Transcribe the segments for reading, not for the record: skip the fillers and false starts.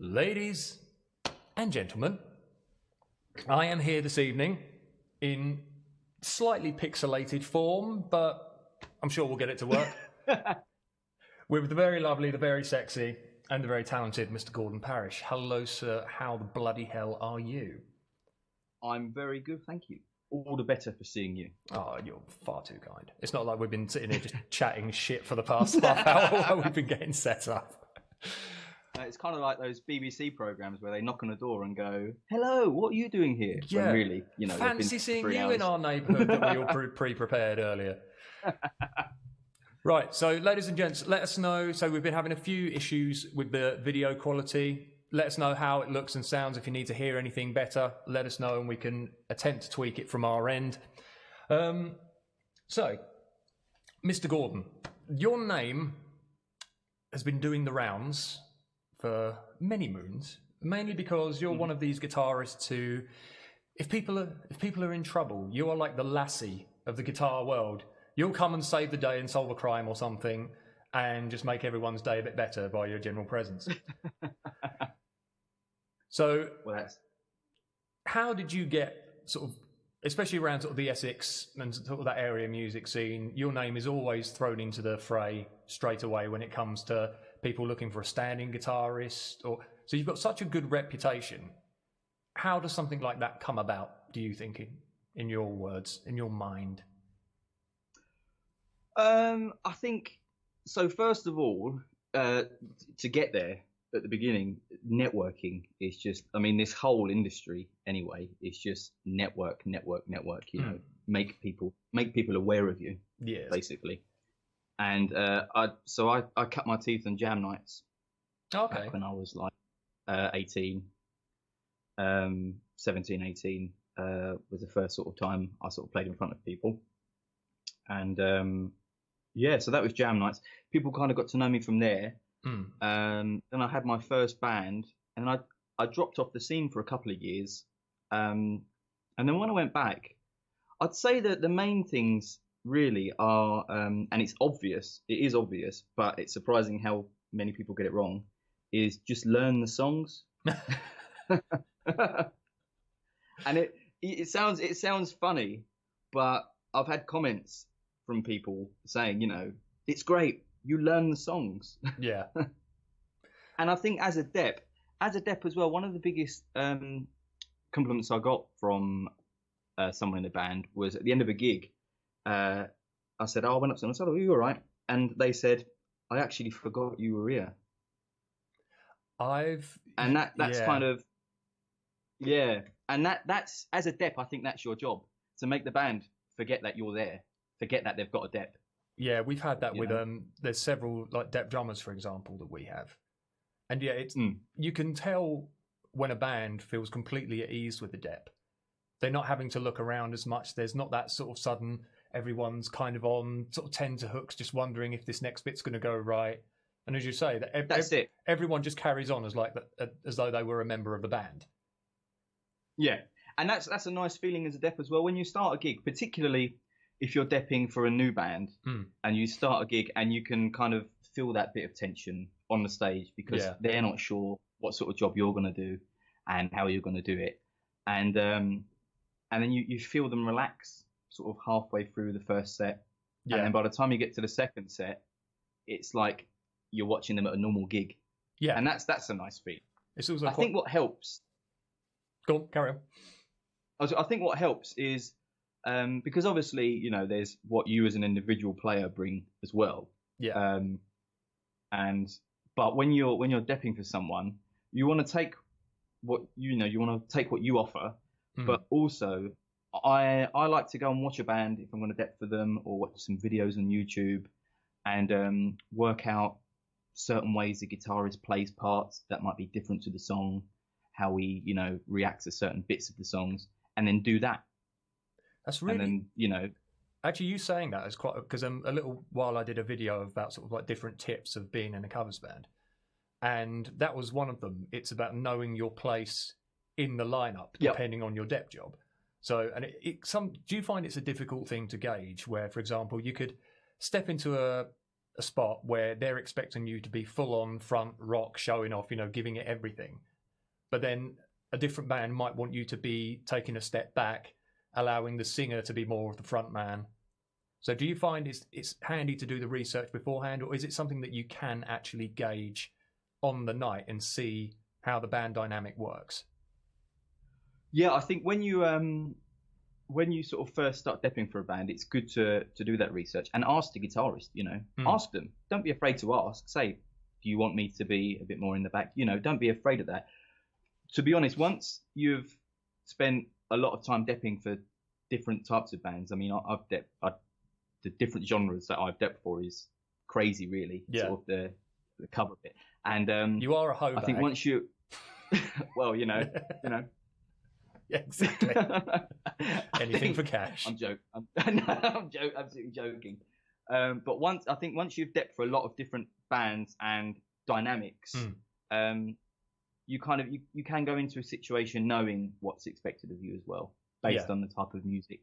Ladies and gentlemen, I am here this evening in slightly pixelated form, but I'm sure we'll get it to work. With the very lovely, the very sexy, and the very talented Mr. Gordon Parrish. Hello, sir. How the bloody hell are you? I'm very good, thank you. All the better for seeing you. Oh, you're far too kind. It's not like we've been sitting here just chatting shit for the past half hour while we've been getting set up. It's kind of like those BBC programmes where they knock on a door and go, "Hello, what are you doing here?" Yeah, when really, you know, fancy seeing you hours. in our neighbourhood that we all pre-prepared earlier. Right, so ladies and gents, let us know. So we've been having a few issues with the video quality. Let us know how it looks and sounds. If you need to hear anything better, let us know and we can attempt to tweak it from our end. So, Mr. Gordon, your name has been doing the rounds for many moons, mainly because you're one of these guitarists who, if people are in trouble, you are like the Lassie of the guitar world. You'll come and save the day and solve a crime or something and just make everyone's day a bit better by your general presence. So, how did you get sort of, especially around sort of the Essex and sort of that area music scene, your name is always thrown into the fray straight away when it comes to people looking for a standing guitarist, or so you've got such a good reputation. How does something like that come about, do you think, in your words, in your mind? I think so. First of all, to get there at the beginning, networking is just, I mean, this whole industry anyway, is just network, you know, make people aware of you, yes, basically. And I cut my teeth on jam nights. Okay. Back when I was like 17, 18, was the first sort of time I sort of played in front of people. And yeah, so that was jam nights. People kind of got to know me from there. Then I had my first band, and I dropped off the scene for a couple of years. And then when I went back, I'd say that the main things really are, and it is obvious, but it's surprising how many people get it wrong, is just learn the songs. And it sounds funny, but I've had comments from people saying, you know, it's great, you learn the songs. Yeah. And I think as a dep as well, one of the biggest compliments I got from someone in the band was at the end of a gig. I said, I went up to them and said, "Oh, you all right?" And they said, "I actually forgot you were here." And that's kind of, yeah. And that's, as a dep, I think that's your job, to make the band forget that you're there, forget that they've got a dep. Yeah, we've had that with there's several like dep drummers, for example, that we have. And yeah, it's you can tell when a band feels completely at ease with the dep. They're not having to look around as much. There's not that sort of sudden, everyone's kind of on sort of tenterhooks, just wondering if this next bit's going to go right. And as you say, that's it. Everyone just carries on as though they were a member of the band. Yeah, and that's a nice feeling as a dep as well. When you start a gig, particularly if you're depping for a new band, and you start a gig and you can kind of feel that bit of tension on the stage because they're not sure what sort of job you're going to do and how you're going to do it. And then you feel them relax sort of halfway through the first set. Yeah. And then by the time you get to the second set, it's like you're watching them at a normal gig. Yeah. And that's a nice feat. It's also I think what helps... Go on, carry on. I think what helps is, because obviously, you know, there's what you as an individual player bring as well. Yeah. But when you're depping for someone, you want to take what you offer, but also I like to go and watch a band if I'm going to dep for them, or watch some videos on YouTube and work out certain ways the guitarist plays parts that might be different to the song, how he, you know, reacts to certain bits of the songs, and then do that. That's really, and then, you know, actually you saying that is quite, because a little while I did a video about sort of like different tips of being in a covers band, and that was one of them. It's about knowing your place in the lineup depending on your dep job. So, and do you find it's a difficult thing to gauge where, for example, you could step into a a spot where they're expecting you to be full on front rock, showing off, giving it everything. But then a different band might want you to be taking a step back, allowing the singer to be more of the front man. So do you find it's handy to do the research beforehand, or is it something that you can actually gauge on the night and see how the band dynamic works? Yeah, I think when you sort of first start depping for a band, it's good to do that research and ask the guitarist, ask them. Don't be afraid to ask. Say, do you want me to be a bit more in the back? Don't be afraid of that. To be honest, once you've spent a lot of time depping for different types of bands, I mean, the different genres that I've depped for is crazy, really. Yeah. Sort of the cover bit. And you are a hoe I think once you, well, Yeah, exactly. Anything for cash. I'm joking. I'm absolutely joking. But once you've depped for a lot of different bands and dynamics, you can go into a situation knowing what's expected of you as well, based on the type of music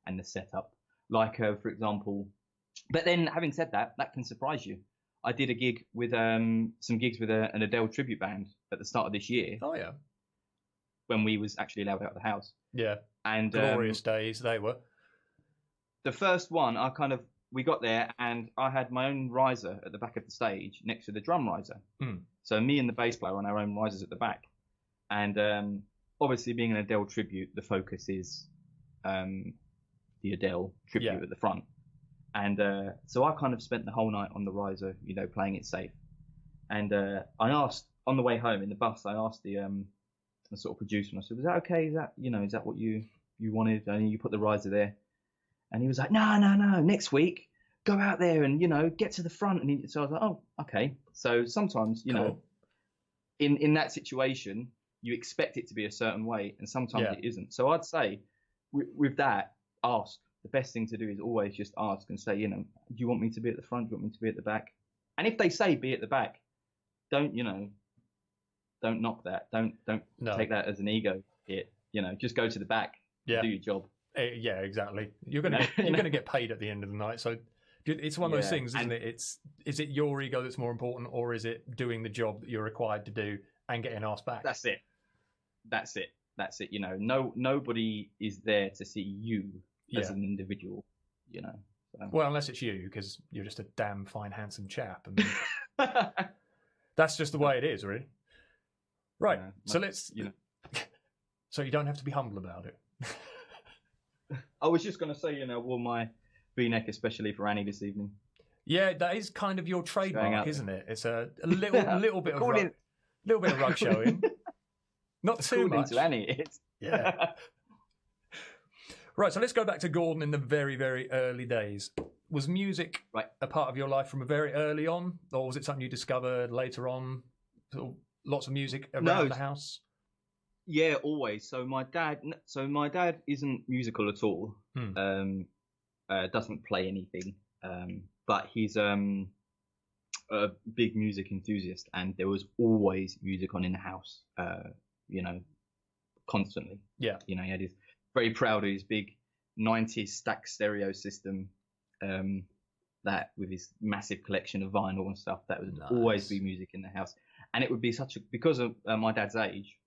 and the setup. Like, for example, but then having said that, that can surprise you. I did a gig with some gigs with an Adele tribute band at the start of this year. Oh yeah. When we was actually allowed out of the house. Yeah. And glorious days they were. The first one, we got there and I had my own riser at the back of the stage next to the drum riser. So me and the bass player on our own risers at the back. And obviously being an Adele tribute, the focus is the Adele tribute at the front. And so I kind of spent the whole night on the riser, playing it safe. And I asked, on the way home in the bus, I asked the sort of producer, and I said, was that okay? Is that what you wanted? And you put the riser there. And he was like, no, next week, go out there and, get to the front. And so I was like, oh, okay. So sometimes, Cool. in that situation, you expect it to be a certain way, and sometimes it isn't. So I'd say with that, ask. The best thing to do is always just ask and say, do you want me to be at the front? Do you want me to be at the back? And if they say be at the back, don't knock that. Don't take that as an ego hit. Just go to the back. Do your job. Yeah, exactly. You're gonna get paid at the end of the night. So it's one of those things, isn't it? Is it your ego that's more important, or is it doing the job that you're required to do and getting asked back? That's it. Nobody is there to see you as an individual. So. Well, unless it's you, because you're just a damn fine, handsome chap, and that's just the way it is, really. Right. So let's. So you don't have to be humble about it. I was just going to say, I wore my V-neck especially for Annie this evening. Yeah, that is kind of your trademark, isn't it? It's a little bit of rug showing. Not too much. To Annie, yeah. Right, so let's go back to Gordon in the very, very early days. Was music a part of your life from very early on, or was it something you discovered later on? Sort of lots of music around the house. Yeah, always. So my dad isn't musical at all. Doesn't play anything. But he's a big music enthusiast, and there was always music on in the house. Constantly. Yeah. He had his very proud of his big 90s stack stereo system. That with his massive collection of vinyl and stuff, that would always be music in the house. And it would be because of my dad's age.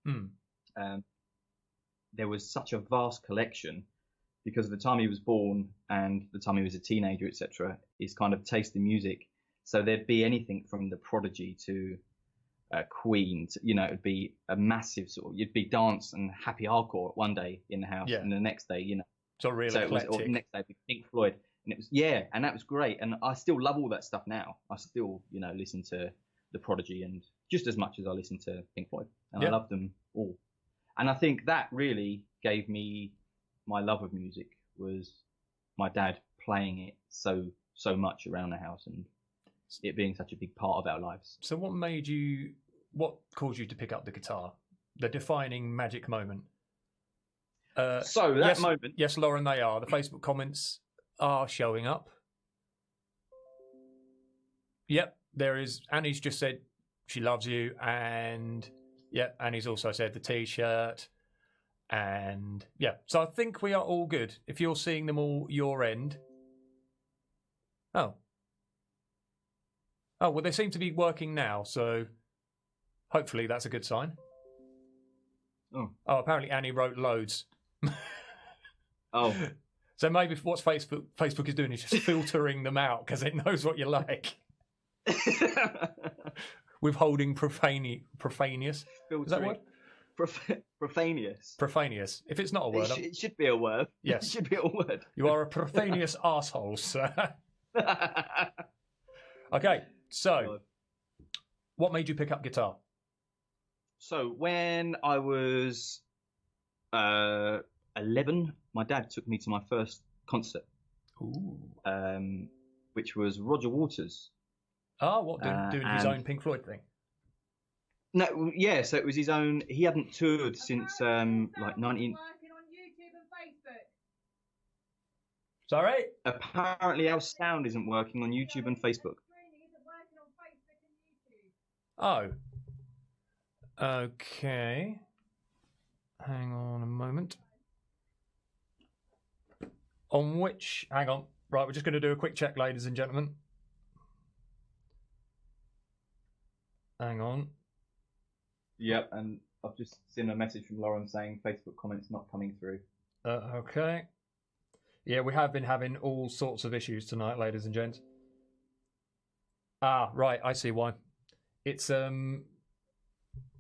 There was such a vast collection because of the time he was born and the time he was a teenager, etc. His kind of taste in music. So there'd be anything from The Prodigy to Queen. It'd be a massive you'd be dance and happy hardcore one day in the house, and the next day, So really eclectic. Or the next day would be Pink Floyd, and it was and that was great. And I still love all that stuff now. I still listen to The Prodigy and just as much as I listen to Pink Floyd, and I love them all. And I think that really gave me my love of music, was my dad playing it so much around the house and it being such a big part of our lives. So what caused you to pick up the guitar? The defining magic moment? Moment. Yes, Lauren, they are. The Facebook comments are showing up. Yep, there is. Annie's just said she loves you, and Annie's also said the T-shirt, and so I think we are all good. If you're seeing them all your end. Oh. Oh, well, they seem to be working now, so hopefully that's a good sign. Oh, apparently Annie wrote loads. oh. So maybe what Facebook is doing is just filtering them out because it knows what you like. Withholding profanious. Is that a word? Profanious. Profanious. If it's not a word, it should be a word. Yes, it should be a word. You are a profanious arsehole, sir. Okay, so what made you pick up guitar? So when I was 11, my dad took me to my first concert. Ooh. Which was Roger Waters. Oh, what, doing his own Pink Floyd thing? No, yeah, so it was his own. He hadn't toured since like 19. Working on YouTube and Facebook. Sorry? Apparently, our sound isn't working on YouTube and Facebook. Oh. Okay. Hang on a moment. Hang on. Right, we're just going to do a quick check, ladies and gentlemen. Hang on. Yep, and I've just seen a message from Lauren saying Facebook comments not coming through. Okay. Yeah, we have been having all sorts of issues tonight, ladies and gents. Ah, right, I see why. It's,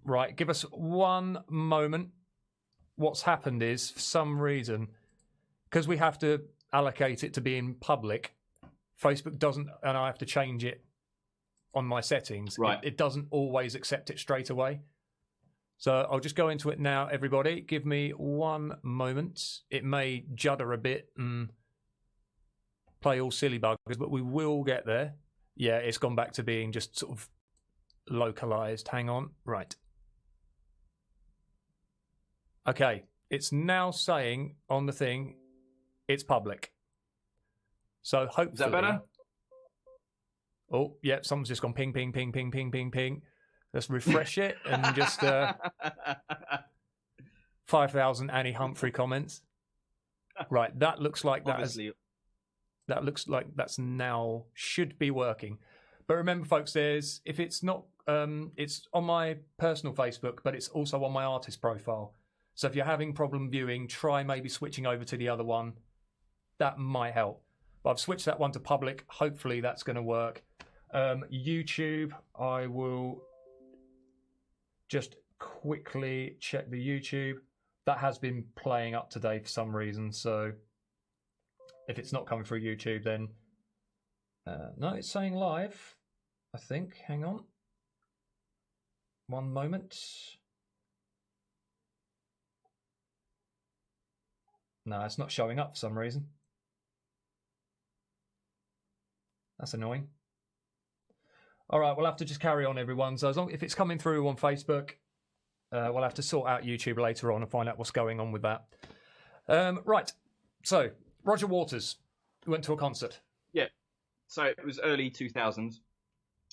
right, give us one moment. What's happened is, for some reason, because we have to allocate it to being public, Facebook doesn't, and I have to change it on my settings. Right. It doesn't always accept it straight away. So I'll just go into it now, everybody. Give me one moment. It may judder a bit and play all silly buggers, but we will get there. Yeah, it's gone back to being just sort of localized. Hang on. Right. Okay. It's now saying on the thing, it's public. So hopefully... Is that better? Oh, yeah, someone's just gone ping, ping, ping, ping, ping, ping, ping. Let's refresh it and just 5,000 Annie Humphrey comments. Right, that looks like that looks like that's now should be working. But remember, folks, if it's not, it's on my personal Facebook, but it's also on my artist profile. So if you're having problem viewing, try maybe switching over to the other one. That might help. But I've switched that one to public. Hopefully that's going to work. YouTube, I will just quickly check the YouTube. That has been playing up today for some reason. So if it's not coming through YouTube, then no, it's saying live, I think. Hang on. One moment. No, it's not showing up for some reason. That's annoying. All right, we'll have to just carry on, everyone. So if it's coming through on Facebook, we'll have to sort out YouTube later on and find out what's going on with that. Right. So Roger Waters went to a concert. Yeah. So it was early 2000s,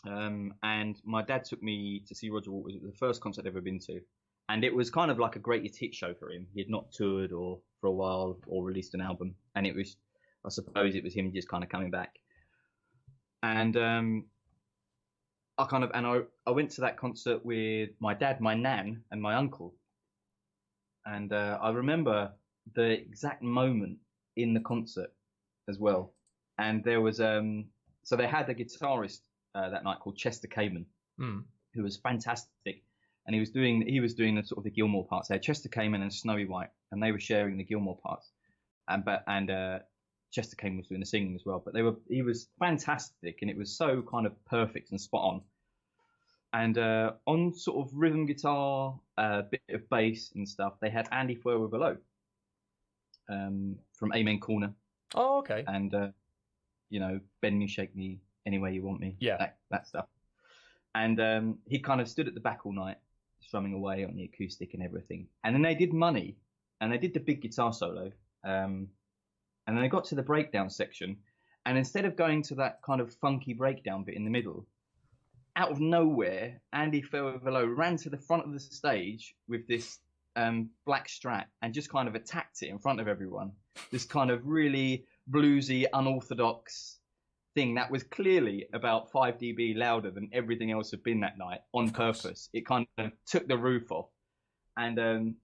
and my dad took me to see Roger Waters. It was the first concert I'd ever been to, and it was kind of like a greatest hit show for him. He had not toured for a while or released an album, and it was, I suppose, it was him just kind of coming back. And I went to that concert with my dad, my nan, and my uncle. And I remember the exact moment in the concert as well. And there was so they had a guitarist that night called Chester Kamen, who was fantastic, and he was doing the sort of the Gilmore parts. They had Chester Kamen and Snowy White, and they were sharing the Gilmore parts. And Chester Kamen was doing the singing as well. But he was fantastic, and it was so kind of perfect and spot on. And on sort of rhythm guitar, a bit of bass and stuff, they had Andy Further Below from Amen Corner. Oh, okay. And, Bend Me, Shake Me, Any Way You Want Me. Yeah. That stuff. And he kind of stood at the back all night, strumming away on the acoustic and everything. And then they did Money, and they did the big guitar solo. And then they got to the breakdown section, and instead of going to that kind of funky breakdown bit in the middle, out of nowhere, Andy Further Below ran to the front of the stage with this black Strat and just kind of attacked it in front of everyone. This kind of really bluesy, unorthodox thing that was clearly about 5 dB louder than everything else had been that night on purpose. It kind of took the roof off. And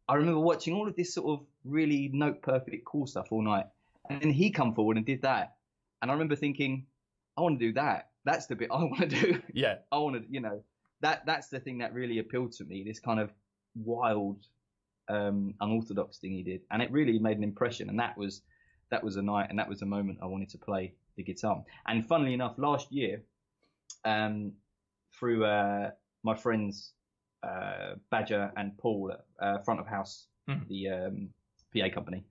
I remember watching all of this sort of really note perfect cool stuff all night. And then he come forward and did that. And I remember thinking, I want to do that. That's the bit I want to do. Yeah. I want to, you know, that's the thing that really appealed to me, this kind of wild, unorthodox thing he did. And it really made an impression. And that was a night, and that was a moment I wanted to play the guitar. And funnily enough, last year, through my friends Badger and Paul at Front of House, the PA company,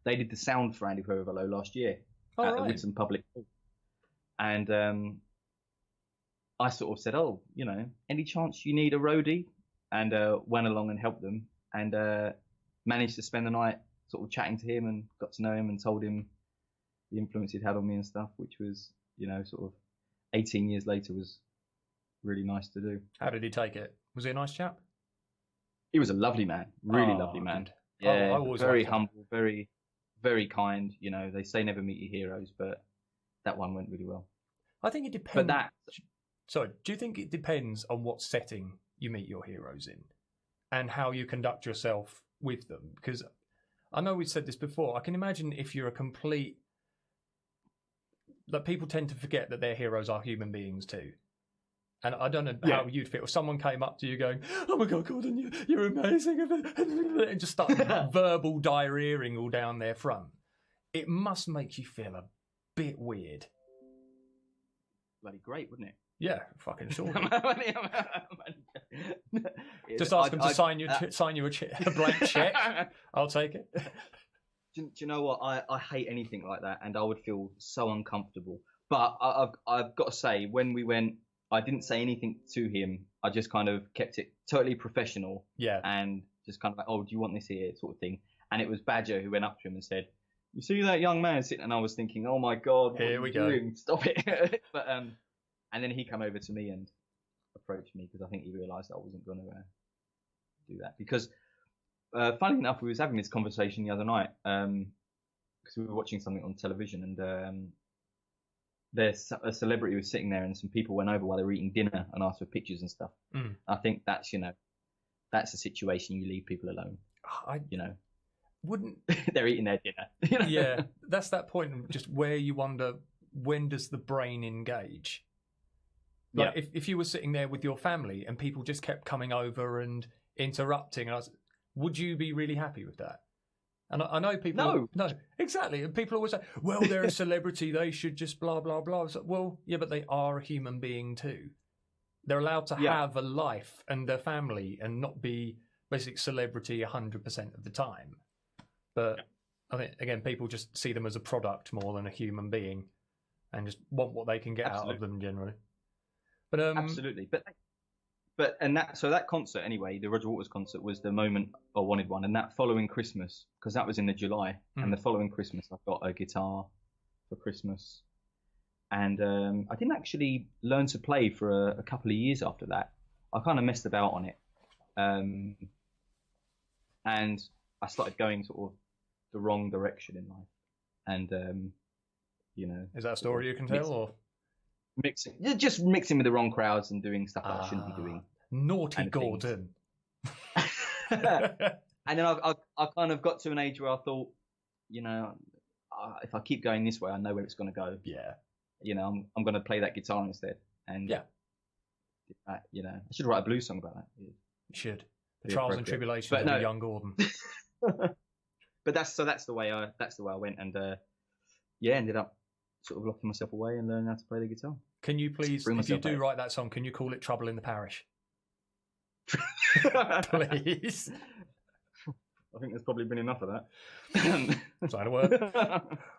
they did the sound for Andy Foreverlow last year at the Whitson Public Hall. And I sort of said, oh, you know, any chance you need a roadie? And went along and helped them, and managed to spend the night sort of chatting to him, and got to know him and told him the influence he'd had on me and stuff, which was, you know, sort of 18 years later was really nice to do. How did he take it? Was he a nice chap? He was a lovely man, really lovely man. Good. Yeah, very humble, very, very kind. You know, they say never meet your heroes, but that one went really well. I think it depends. Sorry, do you think it depends on what setting you meet your heroes in and how you conduct yourself with them? Because I know we've said this before. I can imagine if you're that people tend to forget that their heroes are human beings too. And I don't know how you'd feel if someone came up to you going, oh my God, Gordon, you're amazing, and just start verbal diarrheaing all down their front. It must make you feel a bit weird. Bloody great, wouldn't it? Yeah, fucking sure. Just ask them to sign you a blank check. I'll take it. Do you know what? I hate anything like that, and I would feel so uncomfortable. But I've got to say, when we went, I didn't say anything to him. I just kind of kept it totally professional. Yeah. And just kind of like, oh, do you want this here, sort of thing. And it was Badger who went up to him and said, you see that young man sitting? And I was thinking, oh my God, what here are we you go. doing? Stop it. But and then he came over to me and approached me because I think he realised I wasn't going to do that. Because funny enough, we was having this conversation the other night because we were watching something on television, and there's a celebrity was sitting there, and some people went over while they were eating dinner and asked for pictures and stuff. I think that's, you know, that's a situation you leave people alone. You know, wouldn't they're eating their dinner. You know? Yeah, that's that point just where you wonder, when does the brain engage? Like if you were sitting there with your family and people just kept coming over and interrupting, would you be really happy with that? And I know people... No, exactly. And people always say, well, they're a celebrity, they should just blah, blah, blah. So, well, yeah, but they are a human being too. They're allowed to have a life and a family and not be basic celebrity 100% of the time. But I think, again, people just see them as a product more than a human being and just want what they can get out of them generally. But absolutely. But that concert anyway, the Roger Waters concert, was the moment I wanted one. And that following Christmas, because that was in the July, and the following Christmas I got a guitar for Christmas. And I didn't actually learn to play for a couple of years after that. I kind of messed about on it. And I started going sort of the wrong direction in life. And, you know... Is that a story you can tell, or...? Mixing with the wrong crowds and doing stuff I shouldn't be doing. Naughty Gordon. And then I kind of got to an age where I thought, you know, if I keep going this way, I know where it's going to go. Yeah. You know, I'm going to play that guitar instead. And you know, I should write a blues song about that. You should. The trials and tribulations of a young Gordon. But that's the way I went, and ended up sort of locking myself away and learning how to play the guitar. Can you please, if you do write that song, can you call it Trouble in the Parish? Please. I think there's probably been enough of that. Is that a word?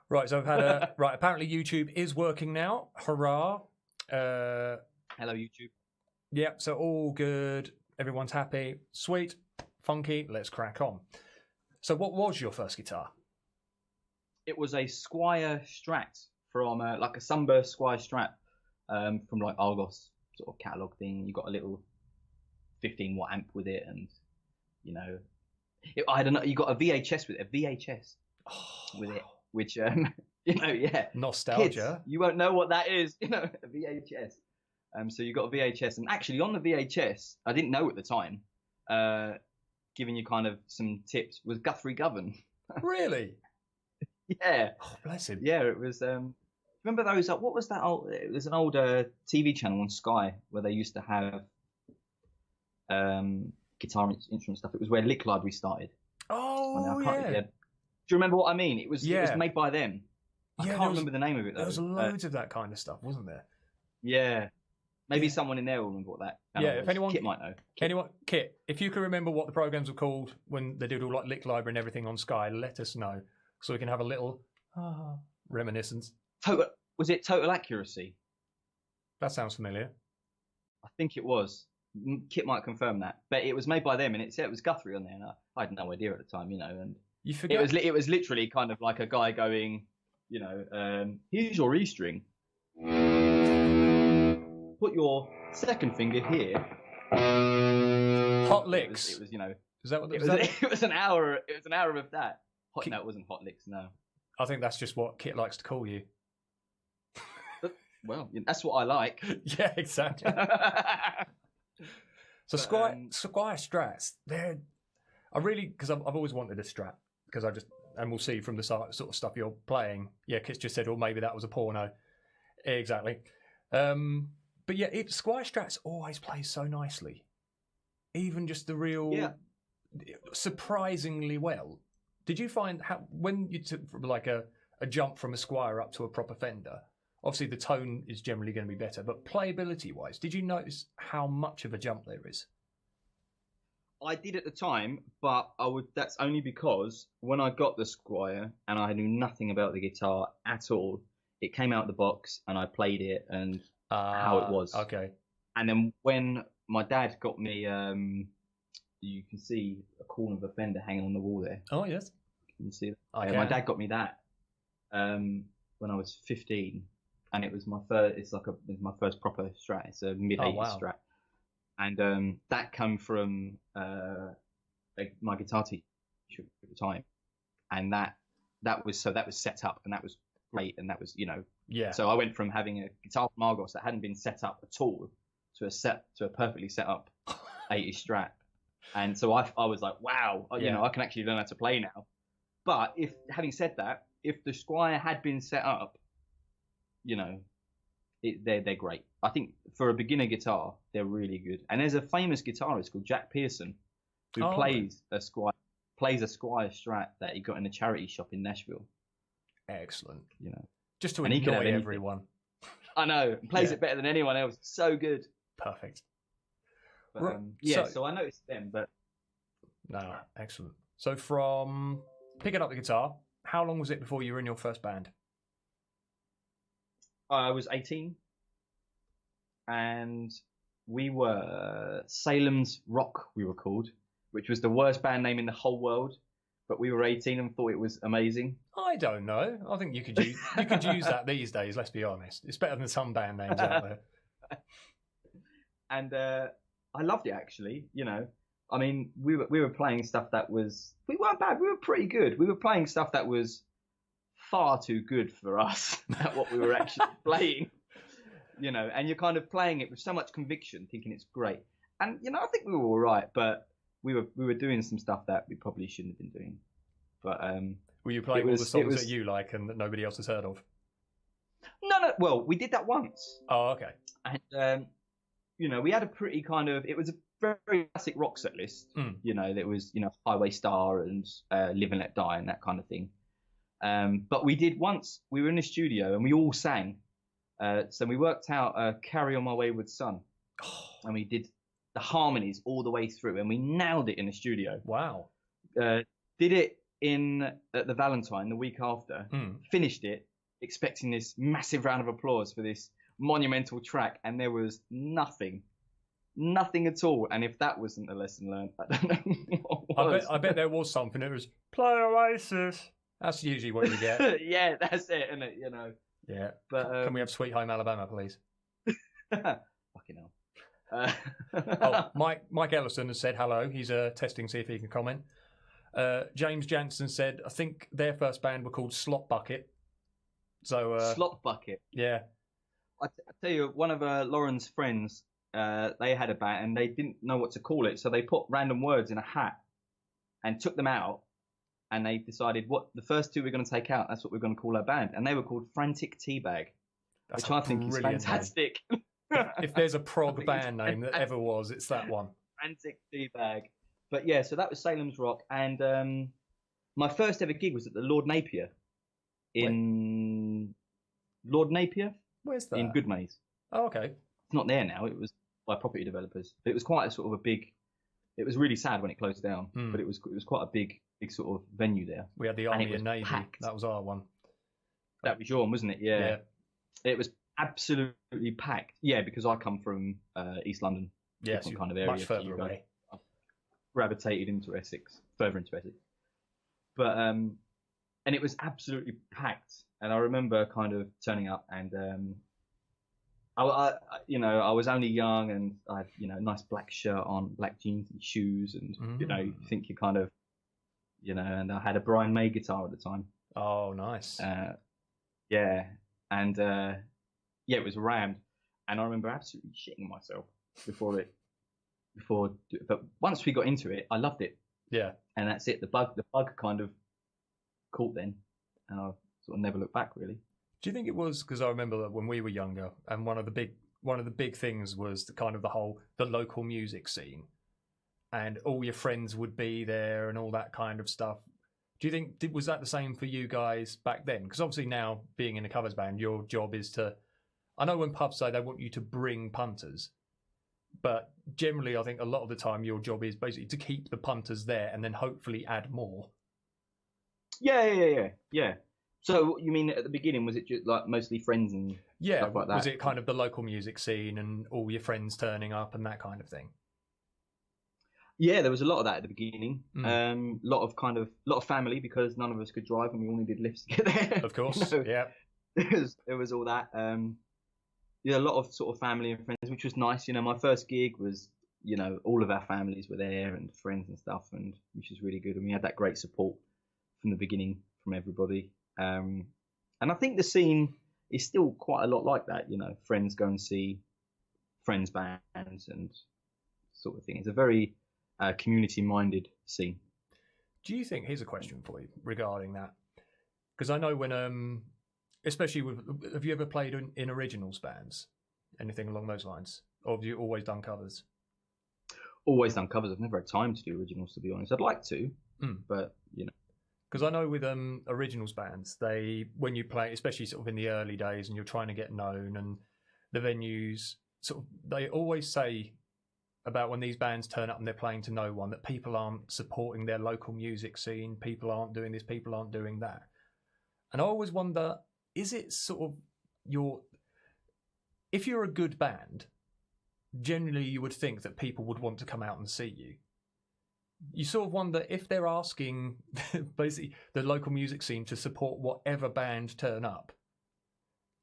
Right, so I've had apparently YouTube is working now. Hurrah. Hello, YouTube. Yeah, so all good. Everyone's happy. Sweet. Funky. Let's crack on. So what was your first guitar? It was a Squire Strat from like a Sunburst Squire Strat from like Argos sort of catalogue thing. You got a little 15-watt amp with it, and you know, I don't know. You got a VHS with it, with it, which Yeah. Nostalgia. Kids, you won't know what that is, a VHS. So you got a VHS, and actually on the VHS, I didn't know at the time, giving you kind of some tips, was Guthrie Govan. Really? Yeah. Oh, bless him. Yeah, it was. Remember those? What was that? It was an old TV channel on Sky where they used to have guitar instrument stuff. It was where Lick Library started. Oh, yeah. Do you remember what I mean? It was made by them. I can't remember the name of it though. There was loads of that kind of stuff, wasn't there? Yeah. Maybe someone in there will remember what that channel was. If anyone, Kit might know. Kit, if you can remember what the programs were called when they did all like Lick Library and everything on Sky, let us know so we can have a little reminiscence. Was it Total Accuracy? That sounds familiar. I think it was. Kit might confirm that, but it was made by them, and it was Guthrie on there, and I had no idea at the time, and you forget it was literally kind of like a guy going, here's your E string, put your second finger here. Hot licks. It was is that what it was? It was an hour. It was an hour of that. No, it wasn't Hot Licks. No. I think that's just what Kit likes to call you. Well, that's what I like. Yeah, exactly. So Squire Strats, because I've always wanted a Strat, because and we'll see from the sort of stuff you're playing. Yeah, Kit's just said, maybe that was a porno. Exactly. But yeah, Squire Strats always plays so nicely. Even just the real, surprisingly well. Did you find when you took like a jump from a Squire up to a proper Fender, obviously the tone is generally going to be better, but playability-wise, did you notice how much of a jump there is? I did at the time, but that's only because when I got the Squire and I knew nothing about the guitar at all, it came out of the box and I played it and how it was. Okay. And then when my dad got me, you can see a corner of a Fender hanging on the wall there. Oh, yes. Can you see that? My dad got me that when I was 15. And it was my first. It's my first proper Strat. It's a mid-80s Strat, and that came from my guitar teacher at the time, and that was set up, and that was great, and that was So I went from having a guitar from Argos that hadn't been set up at all to a perfectly set up 80s Strat, and so I was like, wow, I can actually learn how to play now. But having said that, if the Squire had been set up, they're great. I think for a beginner guitar, they're really good. And there's a famous guitarist called Jack Pearson who plays a Squire Strat that he got in a charity shop in Nashville. Excellent. Just to and annoy everyone. I know. Plays it better than anyone else. So good. Perfect. But, so I noticed them, but no, excellent. So from picking up the guitar, how long was it before you were in your first band? I was 18, and we were Salem's Rock, we were called, which was the worst band name in the whole world, but we were 18 and thought it was amazing. I don't know. I think you could use that these days, let's be honest. It's better than some band names out there. And I loved it, actually. I mean, we were playing stuff that we weren't bad, we were pretty good. We were playing stuff that was far too good for us at what we were actually playing, and you're kind of playing it with so much conviction, thinking it's great. And I think we were all right, but we were doing some stuff that we probably shouldn't have been doing. But were you playing all the songs that you like and that nobody else has heard of? No. Well, we did that once. Oh, okay. And we had a pretty kind of, it was a very classic rock set list. There was Highway Star and Live and Let Die and that kind of thing. But we did once, we were in the studio and we all sang. So we worked out Carry On My Wayward Son. And we did the harmonies all the way through and we nailed it in the studio. Wow. Did it at the Valentine the week after. Finished it, expecting this massive round of applause for this monumental track. And there was nothing at all. And if that wasn't a lesson learned, I don't know what was. I bet there was something. It was play Oasis. That's usually what you get. Yeah, that's it, isn't it? Yeah. But can we have Sweet Home Alabama, please? Fucking hell. Mike Ellison has said hello. He's testing, see if he can comment. James Jansen said, I think their first band were called Slot Bucket. So slop bucket. Yeah. I tell you, one of Lauren's friends, they had a band and they didn't know what to call it, so they put random words in a hat and took them out, and they decided what the first two we're going to take out. That's what we're going to call our band, and they were called Frantic Teabag, which I think is fantastic. If there's a prog band name that ever was, it's that one. Frantic Teabag. But yeah, so that was Salem's Rock, and my first ever gig was at the Lord Napier Lord Napier. Where's that? In Goodmays. Oh, okay. It's not there now. It was by property developers. But it was quite a sort of a big. It was really sad when it closed down, but it was quite a big sort of venue there. We had the Army and Navy. Packed. That was our one. That was your one, wasn't it? Yeah. It was absolutely packed. Yeah, because I come from East London. Yes, kind of area. Much further away. I gravitated into Essex, further into Essex. But and it was absolutely packed. And I remember kind of turning up, and I was only young, and I had, a nice black shirt on, black jeans and shoes, and you think you kind of, and I had a Brian May guitar at the time. Oh, nice. Yeah, and it was rammed, and I remember absolutely shitting myself but once we got into it, I loved it. Yeah. And that's it. The bug kind of caught then, and I sort of never looked back really. Do you think it was because I remember that when we were younger, and one of the big things was the local music scene, and all your friends would be there and all that kind of stuff. Do you think was that the same for you guys back then? Because obviously now, being in a covers band, your job is to. I know when pubs say they want you to bring punters, but generally, I think a lot of the time your job is basically to keep the punters there and then hopefully add more. Yeah. So you mean at the beginning, was it just like mostly friends and stuff like that? Was it kind of the local music scene and all your friends turning up and that kind of thing? Yeah, there was a lot of that at the beginning. Lot of family, because none of us could drive and we all needed lifts to get there. Of course, yeah. It was all that. A lot of sort of family and friends, which was nice. My first gig was, all of our families were there and friends and stuff, and which was really good. And we had that great support from the beginning from everybody. And I think the scene is still quite a lot like that. Friends go and see friends' bands and sort of thing. It's a very community-minded scene. Do you think? Here's a question for you regarding that, because I know when, especially have you ever played in originals bands, anything along those lines, or have you always done covers? Always done covers. I've never had time to do originals, to be honest. I'd like to, but Because I know with originals bands, when you play, especially sort of in the early days, and you're trying to get known, and the venues they always say about when these bands turn up and they're playing to no one, that people aren't supporting their local music scene, people aren't doing this, people aren't doing that. And I always wonder, is it sort of if you're a good band, generally you would think that people would want to come out and see you. You sort of wonder if they're asking basically the local music scene to support whatever band turn up.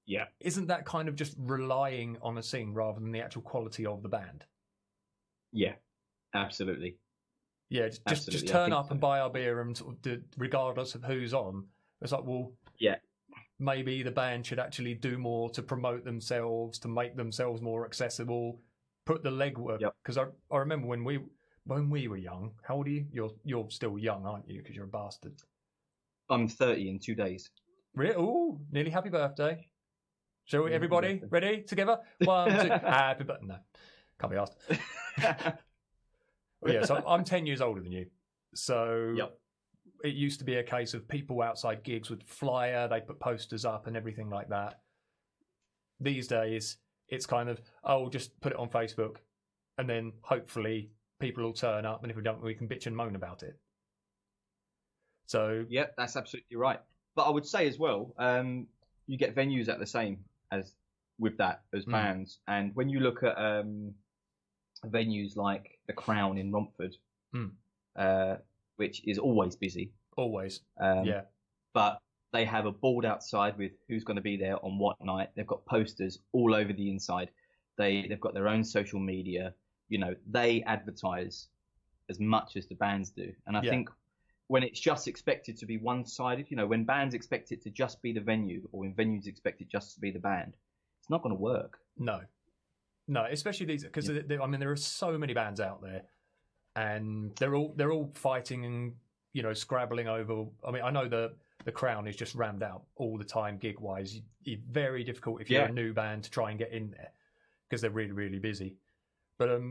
Yeah. Isn't that kind of just relying on a scene rather than the actual quality of the band? Yeah, absolutely. Yeah, just turn up and buy our beer and sort of regardless of who's on. It's like, well, yeah, maybe the band should actually do more to promote themselves, to make themselves more accessible, put the legwork. Because I remember when we were young. How old are you? You're still young, aren't you? Because you're a bastard. I'm 30 in 2 days. Really? Ooh, nearly happy birthday. Shall we, everybody? Ready? Together? 1, 2. Happy birthday. No, can't be asked. Well, yeah, so I'm 10 years older than you. So it used to be a case of people outside gigs would flyer, they put posters up and everything like that. These days, it's kind of, just put it on Facebook, and then hopefully people will turn up, and if we don't, we can bitch and moan about it. So yeah, that's absolutely right. But I would say as well, you get venues at the same as with that as bands, and when you look at venues like the Crown in Romford, which is always busy, but they have a board outside with who's going to be there on what night. They've got posters all over the inside. They've got their own social media. They advertise as much as the bands do. And I think when it's just expected to be one-sided, you know, when bands expect it to just be the venue, or when venues expect it just to be the band, it's not going to work. No, especially these, because I mean, there are so many bands out there, and they're all fighting and, you know, scrabbling over. I mean, I know the Crown is just rammed out all the time, gig-wise. It's very difficult if you're a new band to try and get in there because they're really, really busy. But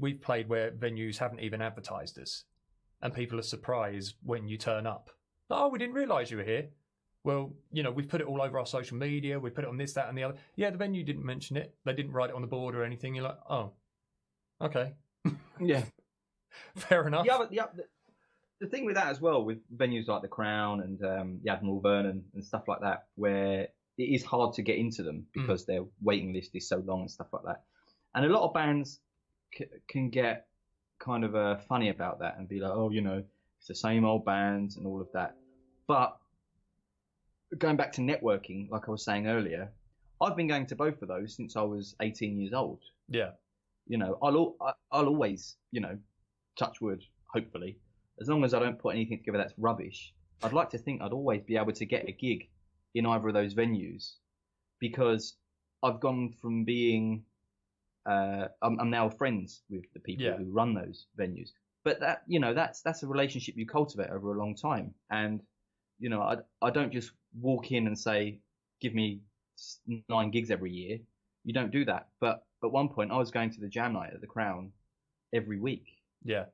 we've played where venues haven't even advertised us, and people are surprised when you turn up. Oh, we didn't realise you were here. Well, you know, we've put it all over our social media. We put it on this, that, and the other. Yeah, the venue didn't mention it. They didn't write it on the board or anything. You're like, oh, okay. Yeah. Fair enough. Yeah, but the thing with that as well, with venues like the Crown and the Admiral Vernon and stuff like that, where it is hard to get into them because their waiting list is so long and stuff like that. And a lot of bands can get kind of funny about that and be like, oh, you know, it's the same old bands and all of that. But going back to networking, like I was saying earlier, I've been going to both of those since I was 18 years old. Yeah. You know, I'll always, you know, touch wood, hopefully, as long as I don't put anything together that's rubbish, I'd like to think I'd always be able to get a gig in either of those venues, because I've gone from being, I'm now friends with the people who run those venues. But that, you know, that's a relationship you cultivate over a long time. And, you know, I don't just walk in and say, give me 9 gigs every year. You don't do that. But at one point, I was going to the jam night at the Crown every week. Yeah.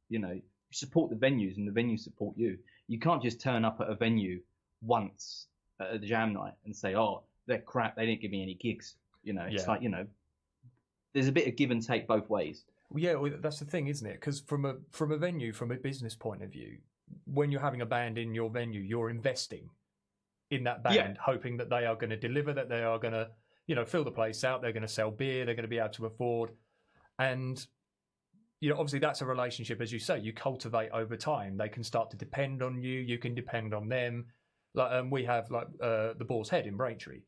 You know, you support the venues and the venues support you. You can't just turn up at a venue once at the jam night and say, oh, they're crap, they didn't give me any gigs. You know, it's like, you know, there's a bit of give and take both ways. Yeah, well, that's the thing, isn't it? Because from a venue, from a business point of view, when you're having a band in your venue, you're investing in that band, hoping that they are going to deliver, that they are going to, you know, fill the place out, they're going to sell beer, they're going to be able to afford. And, you know, obviously that's a relationship, as you say, you cultivate over time. They can start to depend on you, you can depend on them. Like we have like the Boar's Head in Braintree.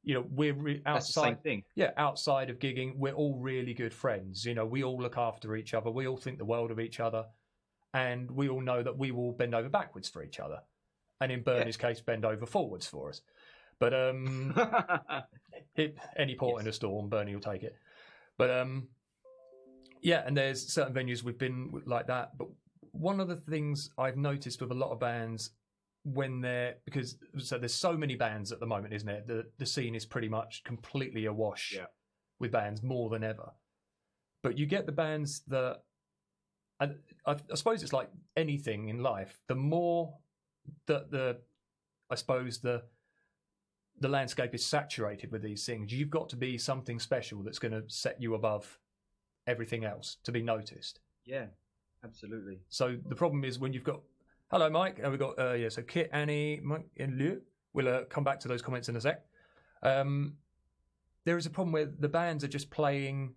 You know, we're outside. That's the same thing. Yeah, outside of gigging, we're all really good friends. You know, we all look after each other. We all think the world of each other, and we all know that we will bend over backwards for each other, and in Bernie's case, bend over forwards for us. But any port in a storm, Bernie will take it. But yeah, and there's certain venues we've been like that. But one of the things I've noticed with a lot of bands, when because there's so many bands at the moment, isn't it? The scene is pretty much completely awash with bands, more than ever. But you get the bands that, and I suppose it's like anything in life, the more that the landscape is saturated with these things, you've got to be something special that's going to set you above everything else to be noticed. Yeah, absolutely. So the problem is when you've got, hello, Mike. And we've got, so Kit, Annie, Mike, and Liu. We'll come back to those comments in a sec. There is a problem where the bands are just playing,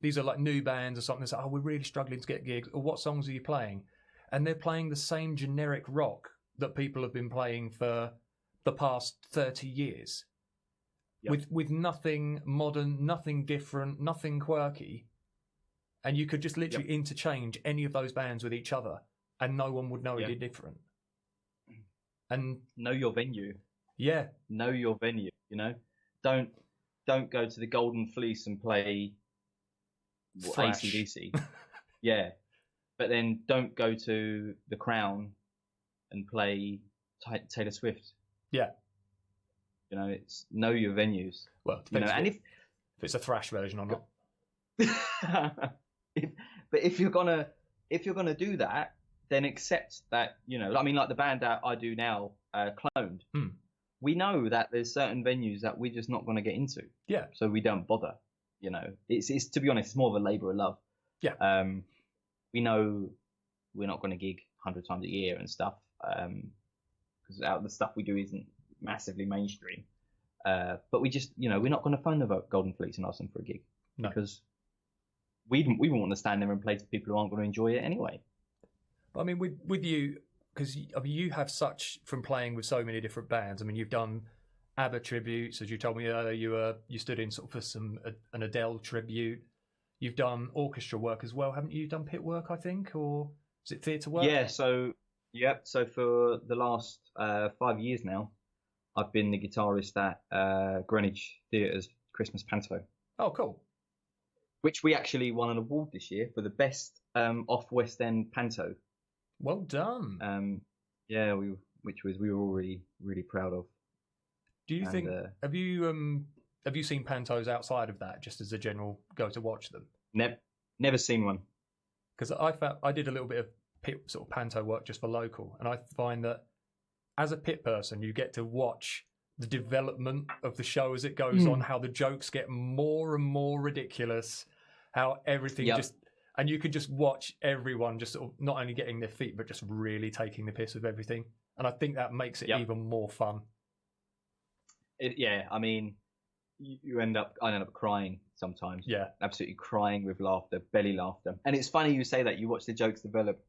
these are like new bands or something. It's like, oh, we're really struggling to get gigs. Or what songs are you playing? And they're playing the same generic rock that people have been playing for the past 30 years. Yep. With nothing modern, nothing different, nothing quirky. And you could just literally interchange any of those bands with each other, and no one would know any different. And know your venue. Yeah. Know your venue, you know? Don't go to the Golden Fleece and play AC/DC. Yeah. But then don't go to the Crown and play Taylor Swift. Yeah. You know, it's know your venues. Well, you know, and if it's a thrash version or not. But if you're gonna do that, then accept that, you know, I mean, like the band that I do now, Cloned, we know that there's certain venues that we're just not going to get into. Yeah. So we don't bother, you know. It's to be honest, it's more of a labour of love. Yeah. We know we're not going to gig 100 times a year and stuff, because the stuff we do isn't massively mainstream. But we just, you know, we're not going to phone the Golden Fleece and ask them for a gig. No. Because we wouldn't want to stand there and play to people who aren't going to enjoy it anyway. But I mean, with you, because I mean, you have such, from playing with so many different bands. I mean, you've done ABBA tributes, as you told me earlier. You stood in sort of for an Adele tribute. you've done orchestra work as well, haven't you? You've done pit work, I think, or is it theatre work? Yeah. So So for the last 5 years now, I've been the guitarist at Greenwich Theatre's Christmas Panto. Oh, cool. Which we actually won an award this year for the best off West End panto. Well done. Yeah, we were all really proud of. Do you think have you seen pantos outside of that, just as a general go to watch them? Never seen one. Because I did a little bit of pit sort of panto work just for local, and I find that as a pit person, you get to watch the development of the show as it goes on, how the jokes get more and more ridiculous, how everything and you could just watch everyone just sort of not only getting their feet, but just really taking the piss of everything. And I think that makes it even more fun. I mean, I end up crying sometimes. Yeah. Absolutely crying with laughter, belly laughter. And it's funny you say that. You watch the jokes develop.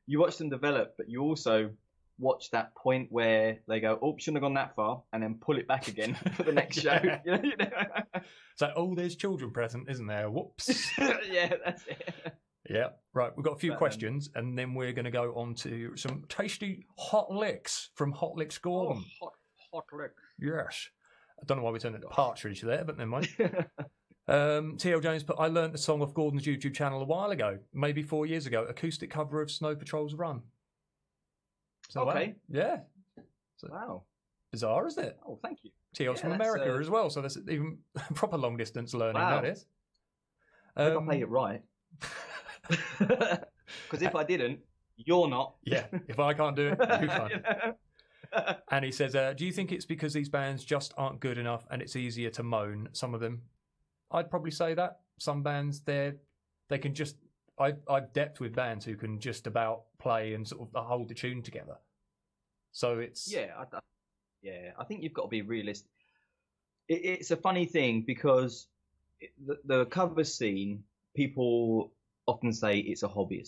You watch them develop, but you also watch that point where they go, oh, shouldn't have gone that far, and then pull it back again for the next show. You know? It's like, oh, there's children present, isn't there? Whoops. Yeah, that's it. Yeah, right. We've got a few questions, and then we're going to go on to some tasty hot licks from Hot Licks Gordon. Oh, hot licks. Yes. I don't know why we turned it to Partridge there, but never mind. T.L. James put, I learnt the song off Gordon's YouTube channel a while ago, maybe 4 years ago, acoustic cover of Snow Patrol's Run. So, okay. Yeah. So, wow. Bizarre, isn't it? Oh, thank you. T.L.'s from America as well, so that's even proper long distance learning, that is. I hope I play it right. Because if I didn't, you're not. Yeah, if I can't do it, you can't. And he says, do you think it's because these bands just aren't good enough and it's easier to moan, some of them? I'd probably say that. Some bands, they can just... I've depped with bands who can just about play and sort of hold the tune together. So it's... I think you've got to be realistic. It's a funny thing because the cover scene, people often say it's a hobby.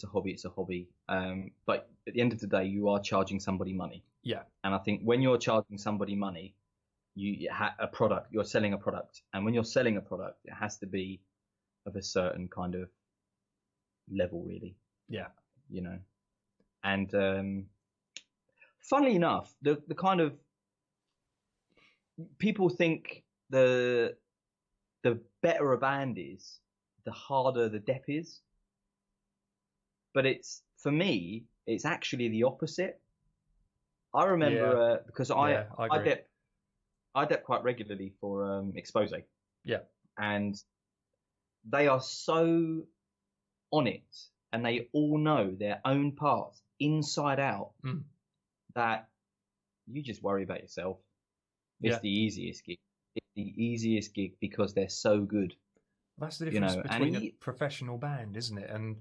But at the end of the day, you are charging somebody money. Yeah. And I think when you're charging somebody money, you're selling a product. And when you're selling a product, it has to be of a certain kind of level, really. Yeah. You know. And funnily enough, the kind of people think the better a band is, the harder the dep is. But for me, it's actually the opposite. I remember because I dep quite regularly for Expose. Yeah. And they are so on it, and they all know their own parts inside out, that you just worry about yourself. It's the easiest gig. It's the easiest gig because they're so good. That's the difference between a professional band, isn't it? And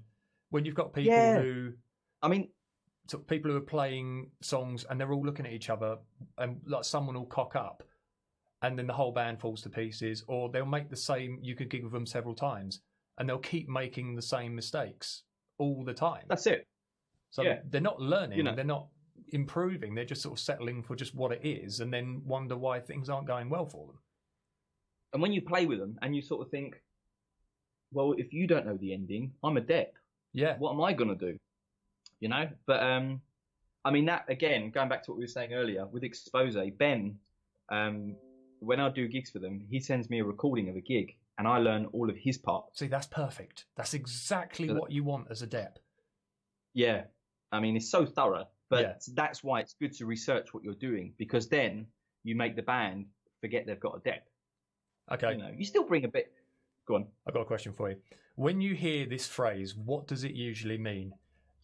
when you've got people who... I mean... So people who are playing songs and they're all looking at each other, and like someone will cock up and then the whole band falls to pieces, or they'll make the same... You could gig with them several times and they'll keep making the same mistakes all the time. That's it. So they're not learning, they're not improving, they're just sort of settling for just what it is and then wonder why things aren't going well for them. And when you play with them and you sort of think, well, if you don't know the ending, I'm a dep. Yeah. What am I going to do? You know? But, I mean, that, again, going back to what we were saying earlier, with Expose, Ben, when I do gigs for them, he sends me a recording of a gig and I learn all of his parts. See, that's perfect. That's exactly what you want as a dep. Yeah. I mean, it's so thorough, but that's why it's good to research what you're doing, because then you make the band forget they've got a dep. Okay. You know, you still bring a bit... Go on. I've got a question for you. When you hear this phrase, what does it usually mean?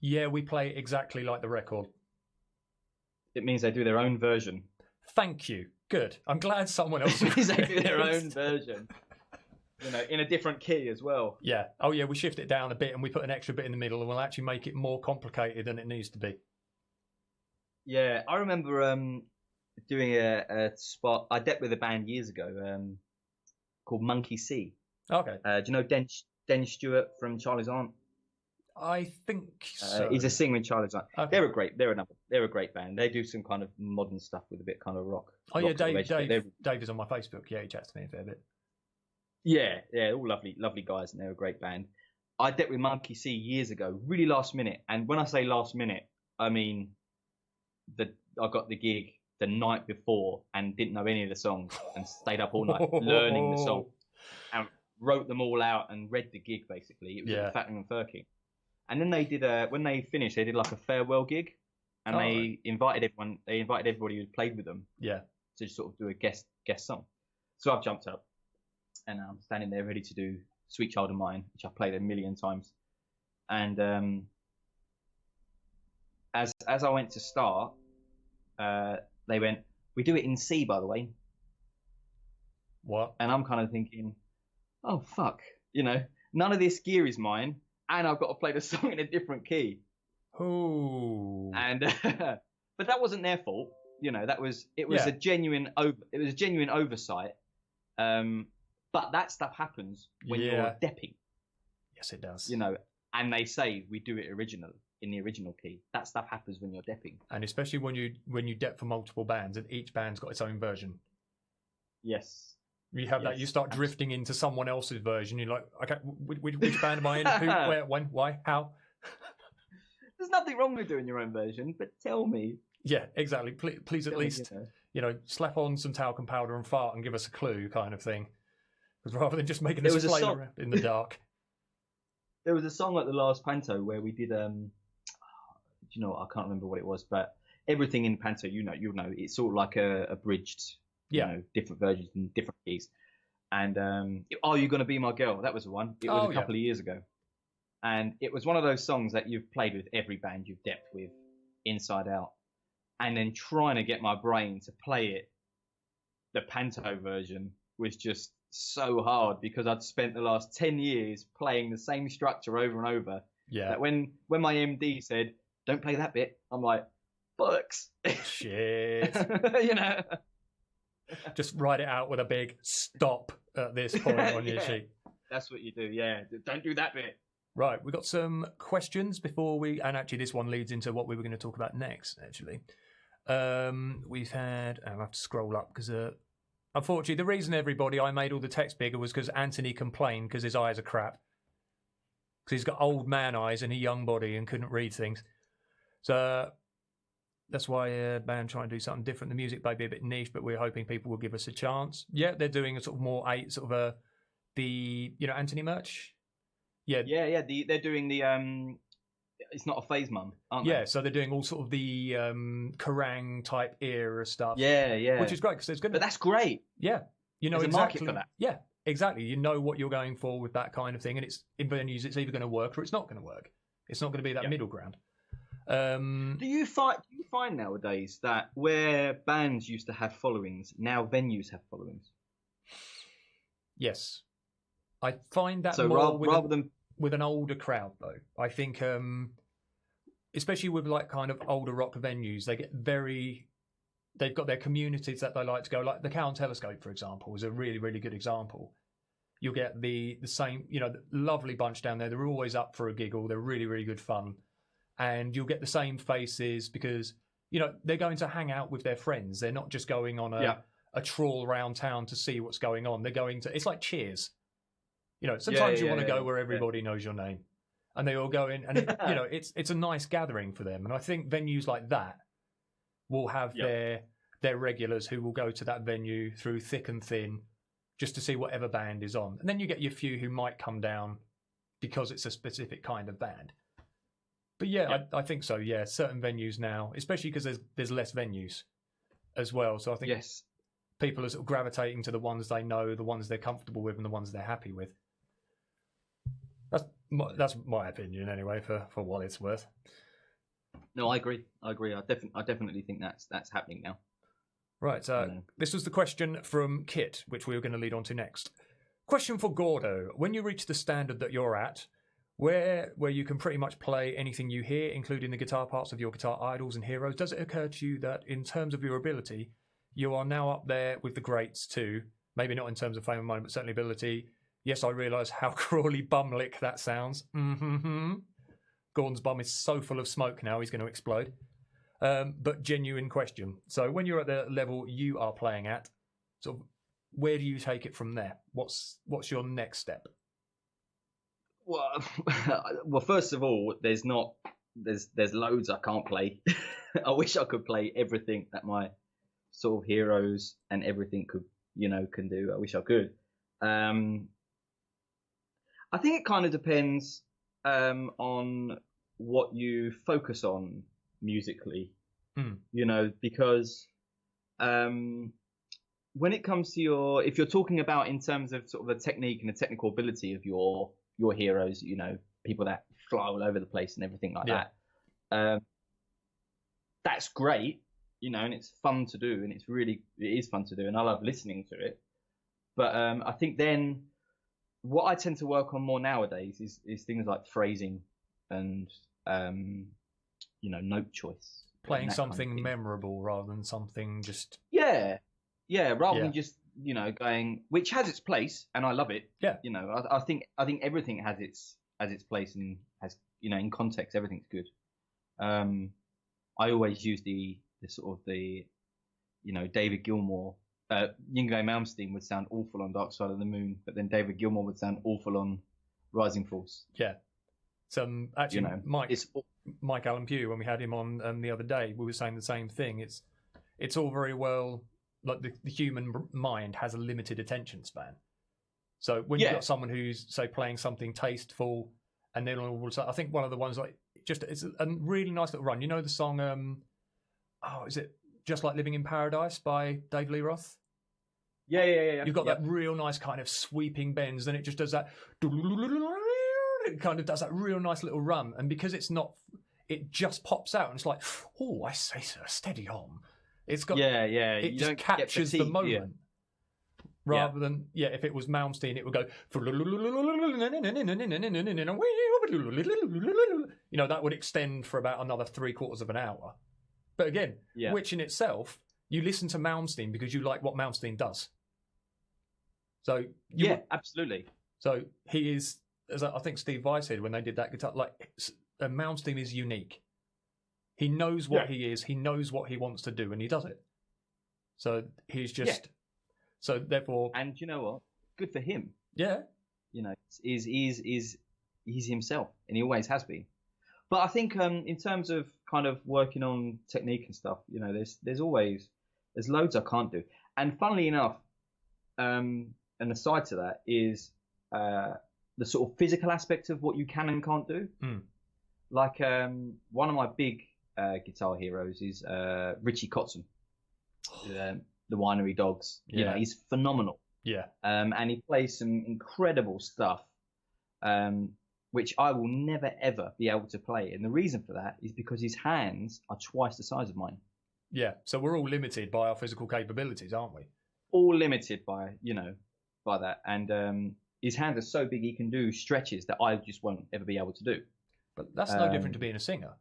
Yeah, we play exactly like the record. It means they do their own version. Thank you. Good. I'm glad someone else... It means they do their own version. You know, in a different key as well. Yeah. Oh, yeah, we shift it down a bit and we put an extra bit in the middle and we'll actually make it more complicated than it needs to be. Yeah, I remember doing a spot... I depped with a band years ago called Monkey C. Okay. Do you know Den Stewart from Charlie's Aunt? I think so. He's a singer in Charlie's Aunt. Okay. They're a great band. They do some kind of modern stuff with a bit kind of rock. Oh yeah, Dave is on my Facebook. Yeah, he chats to me a fair bit. Yeah, all lovely guys, and they're a great band. I decked with Monkey C years ago, really last minute. And when I say last minute, I mean I got the gig the night before and didn't know any of the songs and stayed up all night learning the song and wrote them all out and read the gig basically. It was at the Fatting and Firking. And then they did when they finished, they did like a farewell gig, and they invited everyone. They invited everybody who played with them. Yeah. To sort of do a guest song. So I've jumped up, and I'm standing there ready to do "Sweet Child of Mine," which I've played a million times. And as I went to start, they went, "We do it in C, by the way." What? And I'm kind of thinking, oh fuck, none of this gear is mine, and I've got to play the song in a different key. Oh. And but that wasn't their fault, it was a genuine oversight. But that stuff happens when you're depping. Yes, it does. And they say we do it in the original key. That stuff happens when you're depping. And especially when you dep for multiple bands, and each band's got its own version. Yes. You have that. You start drifting into someone else's version. You're like, okay, which band am I in? Who, where, when, why, how? There's nothing wrong with doing your own version, but tell me. Yeah, exactly. Please at least, slap on some talcum powder and fart and give us a clue, kind of thing. Because rather than just making us play around in the dark. There was a song at the last Panto where we did. I can't remember what it was, but everything in Panto, you'll know, it's sort of like a abridged. Different versions and different keys. And Are You Gonna Be My Girl? That was the one. It was a couple of years ago. And it was one of those songs that you've played with every band you've depped with, inside out. And then trying to get my brain to play it, the Panto version, was just so hard because I'd spent the last 10 years playing the same structure over and over. Yeah. That when my MD said, "Don't play that bit," I'm like, "Bollocks." Shit. Just write it out with a big stop at this point on your sheet. That's what you do, yeah. Don't do that bit. Right, we've got some questions before and actually this one leads into what we were going to talk about next, actually. We've had, I'll have to scroll up because, unfortunately, the reason I made all the text bigger was because Anthony complained because his eyes are crap. Because he's got old man eyes and a young body and couldn't read things. So that's why band trying to do something different. The music may be a bit niche, but we're hoping people will give us a chance. Yeah, they're doing a sort of more the Anthony merch. Yeah, they're doing the it's not a phase mum, aren't they? Yeah, so they're doing all sort of the Kerrang type era stuff. Yeah, which is great because there's good. But that's great. Yeah, there's a market for that. Yeah, exactly. You know what you're going for with that kind of thing, and it's in venues. It's either going to work or it's not going to work. It's not going to be that middle ground. Do you find nowadays that where bands used to have followings, now venues have followings? Yes, I find that so more with an older crowd though. I think, especially with like kind of older rock venues, they've got their communities that they like to go. Like the Cow and Telescope, for example, is a really, really good example. You'll get the same, the lovely bunch down there. They're always up for a giggle. They're really, really good fun. And you'll get the same faces because, they're going to hang out with their friends. They're not just going on a trawl around town to see what's going on. They're going to, it's like Cheers. Sometimes you want to go where everybody knows your name. And they all go in and, it's a nice gathering for them. And I think venues like that will have their regulars who will go to that venue through thick and thin just to see whatever band is on. And then you get your few who might come down because it's a specific kind of band. But I think so. Yeah, certain venues now, especially because there's less venues as well. So I think people are sort of gravitating to the ones they know, the ones they're comfortable with, and the ones they're happy with. That's my opinion, anyway, for what it's worth. No, I agree. I definitely think that's happening now. Right. So this was the question from Kit, which we were going to lead on to next. Question for Gordo: when you reach the standard that you're at, where you can pretty much play anything you hear, including the guitar parts of your guitar idols and heroes, does it occur to you that in terms of your ability, you are now up there with the greats too? Maybe not in terms of fame and money, but certainly ability. Yes, I realise how crawly bumlick that sounds. Gordon's bum is so full of smoke now, he's going to explode. But genuine question. So when you're at the level you are playing at, sort of, where do you take it from there? What's your next step? Well, well, first of all, there's loads I can't play. I wish I could play everything that my sort of heroes and everything can do. I wish I could. I think it kind of depends on what you focus on musically. Because when it comes to if you're talking about in terms of sort of the technique and the technical ability of your heroes, people that fly all over the place and everything like that, that's great, and it's fun to do, and it is fun to do, and I love listening to it. But I think then what I tend to work on more nowadays is things like phrasing and note choice. Playing something memorable rather than something just... rather than just, going, which has its place, and I love it. Yeah. I think everything has its place, and has, in context, everything's good. I always use the David Gilmour, Yngwie Malmsteen would sound awful on Dark Side of the Moon, but then David Gilmour would sound awful on Rising Force. Yeah. Actually, Mike Allen Pugh, when we had him on the other day, we were saying the same thing. It's all very well, like the human mind has a limited attention span. So when you've got someone who's, say, playing something tasteful, and then all of a sudden, I think one of the ones it's a really nice little run. You know the song, is it Just Like Living in Paradise by Dave Lee Roth? Yeah. You've got that real nice kind of sweeping bends, then it just does that. It kind of does that real nice little run, and because it just pops out, and it's like, oh, I say, sir, steady on. It's got It you just captures the moment, rather than if it was Malmsteen, it would go. That would extend for about another 3/4 of an hour. But again, which in itself, you listen to Malmsteen because you like what Malmsteen does. So absolutely. So he is, as I think Steve Vai said when they did that guitar, Malmsteen is unique. He knows what he is. He knows what he wants to do, and he does it. So he's just. So therefore. And you know what? Good for him. Yeah. He's himself, and he always has been. But I think in terms of kind of working on technique and stuff, there's loads I can't do. And funnily enough, an aside to that is the sort of physical aspect of what you can and can't do. Like one of my big guitar heroes is Richie Kotzen, the Winery Dogs. He's phenomenal. Yeah. And he plays some incredible stuff, which I will never ever be able to play. And the reason for that is because his hands are twice the size of mine. Yeah. So we're all limited by our physical capabilities, aren't we? All limited by that. And his hands are so big he can do stretches that I just won't ever be able to do. But that's no different to being a singer,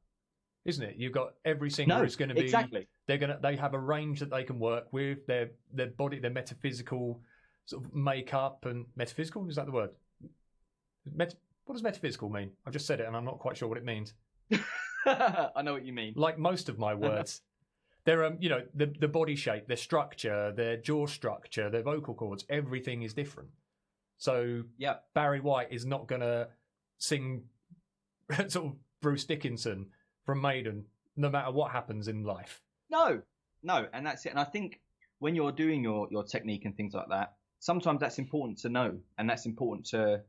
isn't it? You've got every singer is going to be exactly. They have a range that they can work with, their body, their metaphysical sort of makeup. And metaphysical, is that the word? What does metaphysical mean? I've just said it and I'm not quite sure what it means. I know what you mean. Like most of my words. They're the body shape, their structure, their jaw structure, their vocal cords, everything is different. So Barry White is not going to sing sort of Bruce Dickinson from Maiden, no matter what happens in life. No, and that's it. And I think when you're doing your technique and things like that, sometimes that's important to know, and that's important to,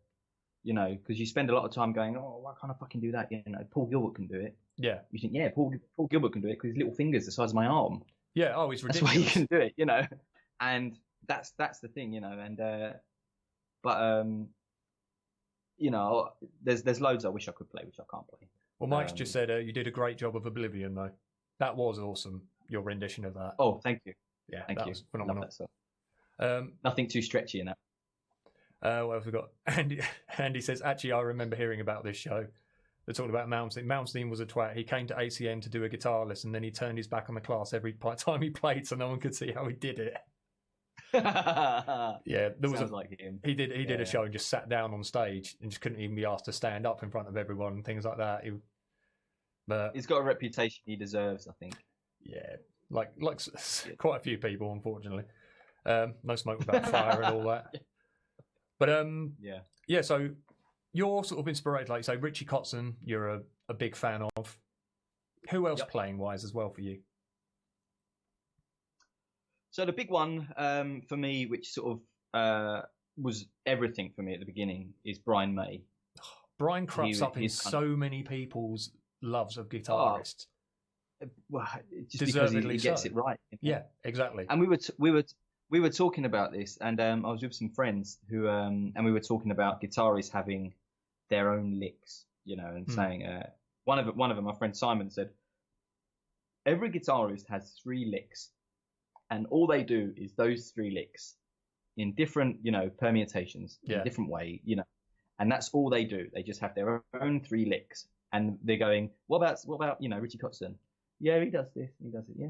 because you spend a lot of time going, oh, why can't I fucking do that? Paul Gilbert can do it. Yeah. You think, Paul Gilbert can do it because his little finger's the size of my arm. Yeah, he's ridiculous. That's why he can do it, And that's the thing, and there's loads I wish I could play, which I can't play. Well, Mike's just said you did a great job of Oblivion, though. That was awesome, your rendition of that. Oh, thank you. Yeah, thank you. Was phenomenal. Love that stuff. Nothing too stretchy in that. What else we got? Andy says, actually, I remember hearing about this show. They're talking about Malmsteen. Malmsteen was a twat. He came to ACM to do a guitar lesson, then he turned his back on the class every time he played, so no one could see how he did it. Yeah, there was like him. He did a show and just sat down on stage and just couldn't even be asked to stand up in front of everyone and things like that. But he's got a reputation he deserves, I think. Yeah, like quite a few people, unfortunately. No smoke without fire and all that. But so you're sort of inspired, like, say, Richie Kotzen, you're a big fan of. Who else playing-wise as well for you? So the big one for me, which sort of was everything for me at the beginning, is Brian May. Brian crops up in so many people's loves of Guitarist. Well, just because he gets it right. You know? Yeah, exactly. And we were talking about this, and I was with some friends who, and we were talking about guitarists having their own licks, you know, and saying one of them, my friend Simon, said every guitarist has 3 licks, and all they do is those 3 licks in different, you know, permutations in a different way, you know, and that's all they do. They just have their own 3 licks, and they're going, what about you know, Richie Kotzen? Yeah, he does this, he does it. Yeah.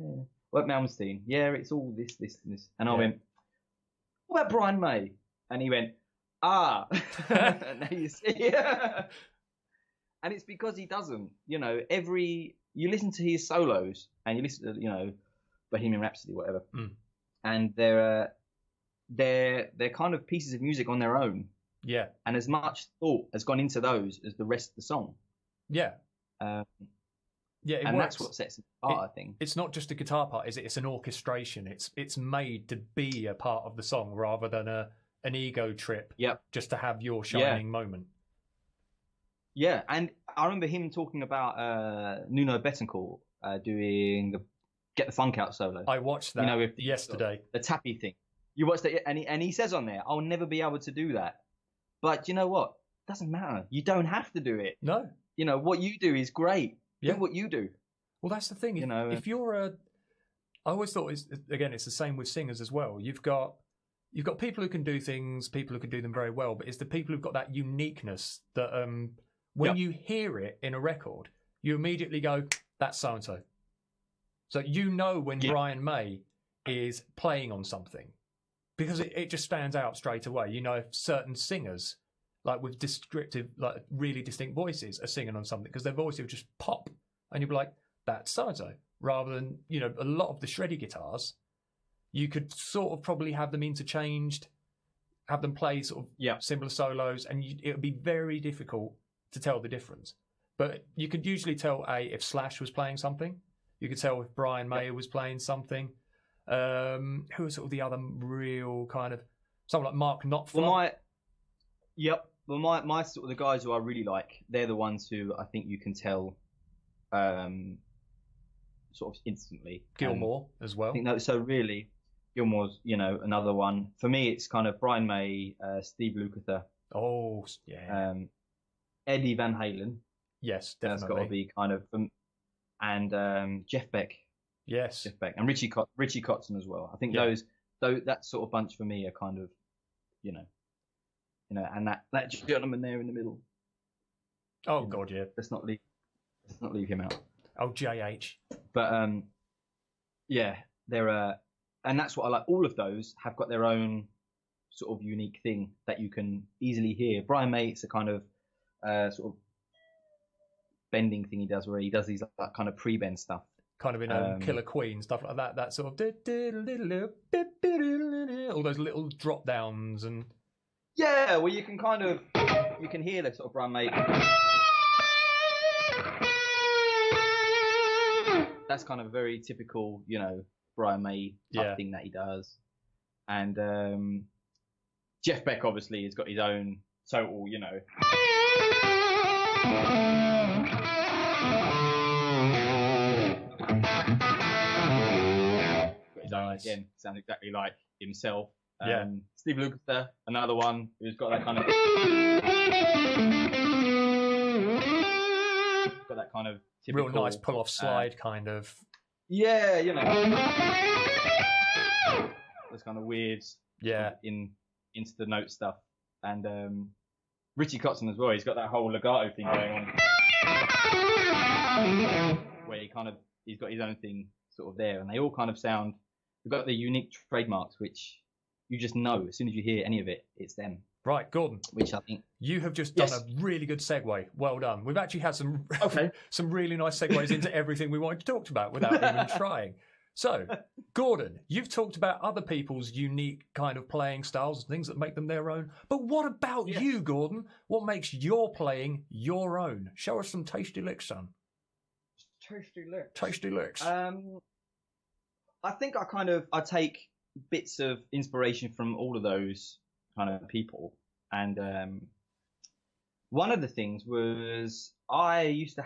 What about Malmsteen? Yeah, it's all this, this, and this. And I went, what about Brian May? And he went, now you see. And it's because he doesn't, you know, you listen to his solos and you listen to, you know, Bohemian Rhapsody, whatever, and they're kind of pieces of music on their own. Yeah. And as much thought has gone into those as the rest of the song. Yeah. Yeah, and that's what sets it apart, I think. It's not just a guitar part, is it? It's an orchestration. It's made to be a part of the song rather than an ego trip. Just to have your shining moment. Yeah, and I remember him talking about Nuno Bettencourt doing the Get the Funk Out solo. I watched that, you know, yesterday. The tappy thing. You watched it, and he says on there, "I'll never be able to do that." But you know what? Doesn't matter. You don't have to do it. No. You know what you do is great. Do what you do. Well, that's the thing. If you're I always thought it's the same with singers as well. You've got people who can do things, people who can do them very well, but it's the people who've got that uniqueness that when you hear it in a record, you immediately go, that's so and so. So you know when Brian May is playing on something because it just stands out straight away. You know, if certain singers, like with descriptive, like really distinct voices, are singing on something because their voice will just pop, and you'll be like, "That's so and so." Rather than, you know, a lot of the shreddy guitars, you could sort of probably have them interchanged, have them play sort of similar solos, and it would be very difficult to tell the difference. But you could usually tell if Slash was playing something. You could tell if Brian May was playing something. Who are sort of the other real kind of someone like Mark Knopfler? Well, my sort of the guys who I really like, they're the ones who I think you can tell, sort of instantly. Gilmour as well. I think so really, Gilmour's, you know, another one. For me, it's kind of Brian May, Steve Lukather. Oh yeah. Eddie Van Halen. Yes, definitely. That's got to be kind of, and Jeff Beck. Yes, Jeff Beck and Richie Kotzen as well. I think that sort of bunch for me are kind of, you know, and that gentleman there in the middle. Oh God, yeah. Let's not leave him out. Oh, JH. But they're and that's what I like. All of those have got their own sort of unique thing that you can easily hear. Brian May, it's a kind of sort of bending thing he does, where he does these like kind of pre-bend stuff. Kind of in Killer Queen, stuff like that. That sort of all those little drop downs and. Yeah, well, you can hear the sort of Brian May. That's kind of a very typical, you know, Brian May type thing that he does. And Jeff Beck obviously has got his own total, you know. Got his own, again, sounds exactly like himself. Steve Lukather, another one who's got that kind of typical, real nice pull-off slide kind of. Yeah, you know, those kind of weird, into the note stuff. And Richie Kotzen as well. He's got that whole legato thing going on, where he's got his own thing sort of there, and they all kind of sound. They've got their unique trademarks, which you just know as soon as you hear any of it, it's them. Right, Gordon. Which I think you have just done a really good segue. Well done. We've actually had some really nice segues into everything we wanted to talk about without even trying. So, Gordon, you've talked about other people's unique kind of playing styles and things that make them their own. But what about you, Gordon? What makes your playing your own? Show us some tasty licks, son. Tasty licks. Tasty licks. I think I take bits of inspiration from all of those kind of people. And one of the things was I used to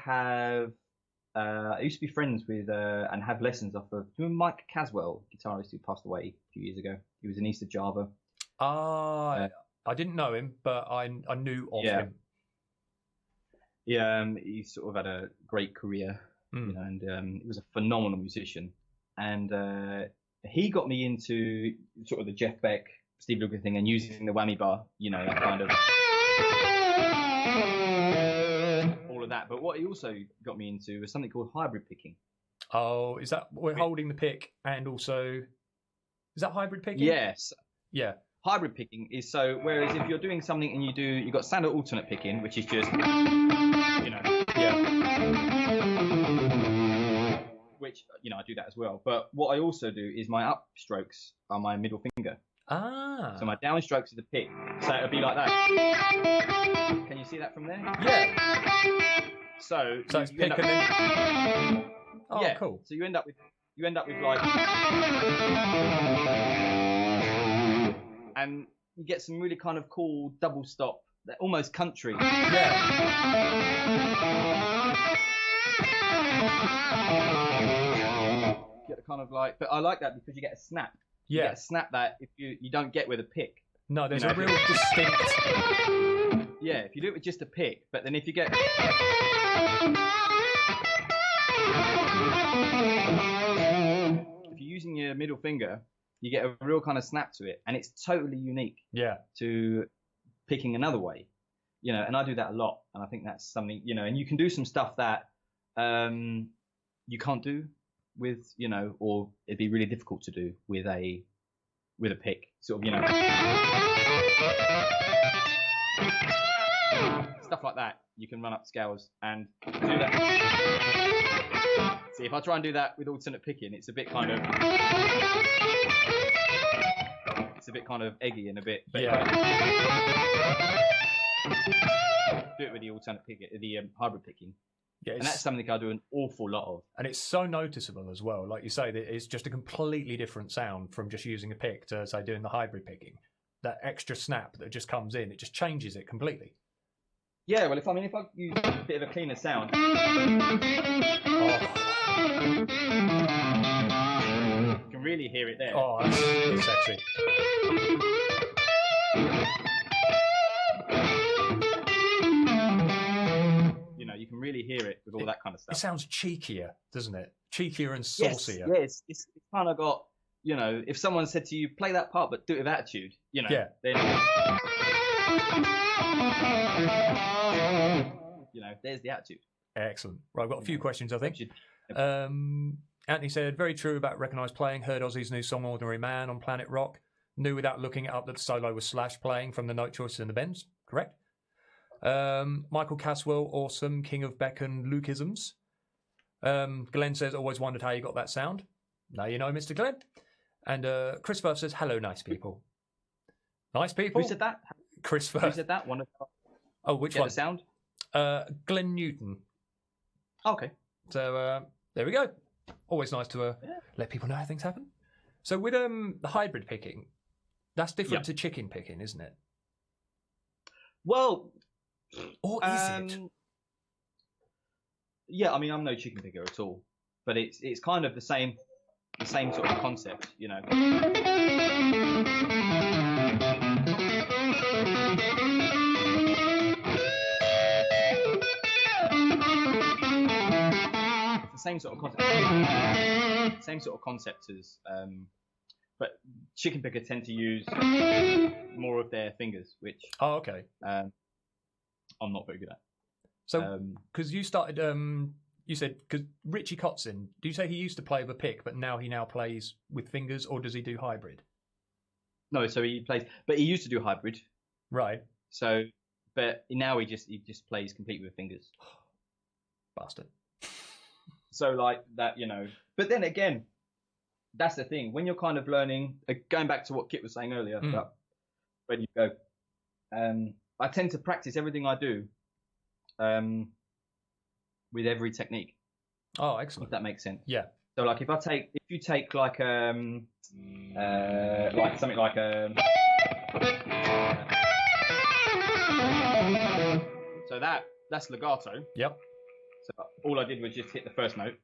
be friends with and have lessons off of Mike Caswell, guitarist who passed away a few years ago. He was in East of Java. I didn't know him, but I knew of him. Yeah, he sort of had a great career, you know, and he was a phenomenal musician. And he got me into sort of the Jeff Beck, Steve Lukather thing, and using the whammy bar, you know, that kind of all of that. But what he also got me into was something called hybrid picking. Oh, is that we're holding the pick and also is that hybrid picking? Yes. Yeah. Hybrid picking is so whereas if you're doing something and you've got standard alternate picking, which is just which I do that as well. But what I also do is my up strokes are my middle finger. Ah. So my down strokes are the pick. So it'll be like that. Can you see that from there? Yeah. So it's pick and then. Oh, yeah, cool. So you end up with like, and you get some really kind of cool double stop, almost country. Yeah. Get a kind of like, but I like that because you get a snap. Yeah. You get a snap that if you don't get with a pick. No, there's a real distinct. Yeah, if you do it with just a pick, but then if you get. If you're using your middle finger, you get a real kind of snap to it, and it's totally unique. Yeah. To picking another way, and I do that a lot, and I think that's something, and you can do some stuff that you can't do with, or it'd be really difficult to do with a pick, sort of, stuff like that. You can run up scales and do that. See, if I try and do that with alternate picking, it's a bit kind of eggy and a bit. But do it with the alternate picking, the hybrid picking. Yeah, and that's something I do an awful lot of. And it's so noticeable as well. Like you say, that it's just a completely different sound from just using a pick to, say, doing the hybrid picking. That extra snap that just comes in, it just changes it completely. Yeah, well, if I use a bit of a cleaner sound. You can really hear it there. Oh, that's sexy. You can really hear it with all that kind of stuff. It sounds cheekier, doesn't it? Cheekier and saucier. Yes, it's kind of got, if someone said to you, play that part, but do it with attitude, then, there's the attitude. Excellent. Right, I've got a few questions, I think. Anthony said, very true about recognised playing. Heard Ozzy's new song, Ordinary Man, on Planet Rock. Knew without looking it up that the solo was Slash playing from the note choices and the bends. Correct. Michael Caswell, awesome, king of Beck and Lukeisms. Glenn says, always wondered how you got that sound. Now you know, Mr. Glenn. And Chris Firth says, hello, nice people. Nice people? Who said that? Chris Firth. Who said that? Oh, which one? The sound? Glenn Newton. Okay. So there we go. Always nice to let people know how things happen. So with the hybrid picking, that's different to chicken picking, isn't it? Well, or is it? Yeah, I mean, I'm no chicken picker at all, but it's kind of the same sort of concept, It's the same sort of concept as, but chicken picker tend to use more of their fingers, which okay. I'm not very good at. So, because you started, you said, because Richie Kotzen, do you say he used to play with a pick, but now he plays with fingers, or does he do hybrid? No, so he plays, but he used to do hybrid. Right. So, but now he just plays completely with fingers. Bastard. So like that, But then again, that's the thing. When you're kind of learning, going back to what Kit was saying earlier, about when you go, I tend to practice everything I do with every technique. Oh, excellent. If that makes sense. Yeah. So like if you take like something like so that's legato. Yep. So all I did was just hit the first note,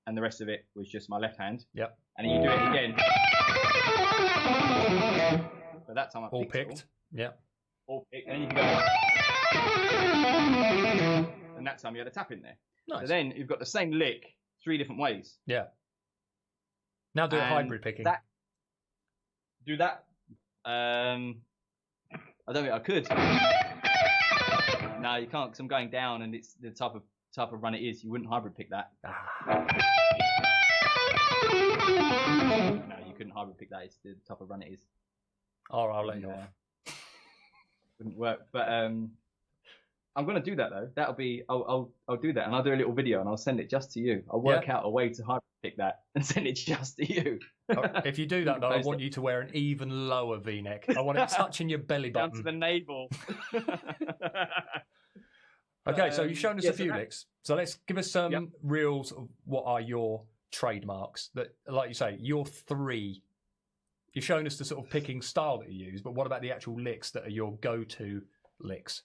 and the rest of it was just my left hand. Yep. And then you do it again. So that time I all picked. Yeah. All picked, and then you can go. And that time you had a tap in there. Nice. So then you've got the same lick 3 different ways. Yeah. Now do a hybrid picking. Do that. I don't think I could. No, you can't, because I'm going down, and it's the type of run it is. You wouldn't hybrid pick that. No, you couldn't hybrid pick that. It's the type of run it is. All right, I'll let you know. Wouldn't work, but I'm gonna do that though. That'll be I'll do that, and I'll do a little video, and I'll send it just to you. I'll work out a way to hybrid pick that and send it just to you. If you do that though, I want you to wear an even lower V-neck. I want it touching your belly button down to the navel. Okay, so you've shown us a few licks. So let's give us some real sort of what are your trademarks that, like you say, your 3. You've shown us the sort of picking style that you use, but what about the actual licks that are your go-to licks?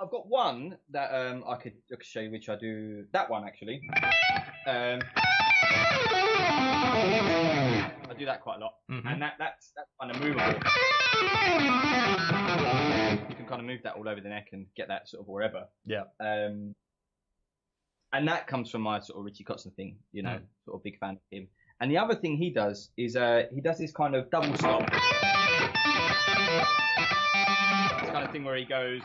I've got one that I could show you, which I do. That one actually. I do that quite a lot, and that's kind of movable. You can kind of move that all over the neck and get that sort of wherever. Yeah. And that comes from my sort of Richie Kotzen thing, you know, sort of big fan of him. And the other thing he does is he does this kind of double stop. This kind of thing where he goes.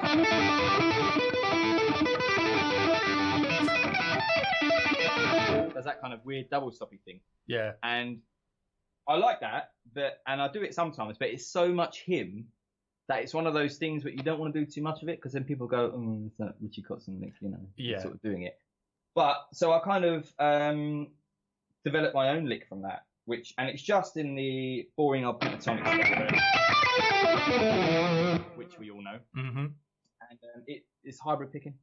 Does that kind of weird double stoppy thing. Yeah. And I like that, and I do it sometimes, but it's so much him that it's one of those things where you don't want to do too much of it, because then people go, oh, it's that Richie Kotzen lick, you know, sort of doing it. But so I kind of developed my own lick from that, and it's just in the boring old pentatonic stuff, which we all know. And it is hybrid picking.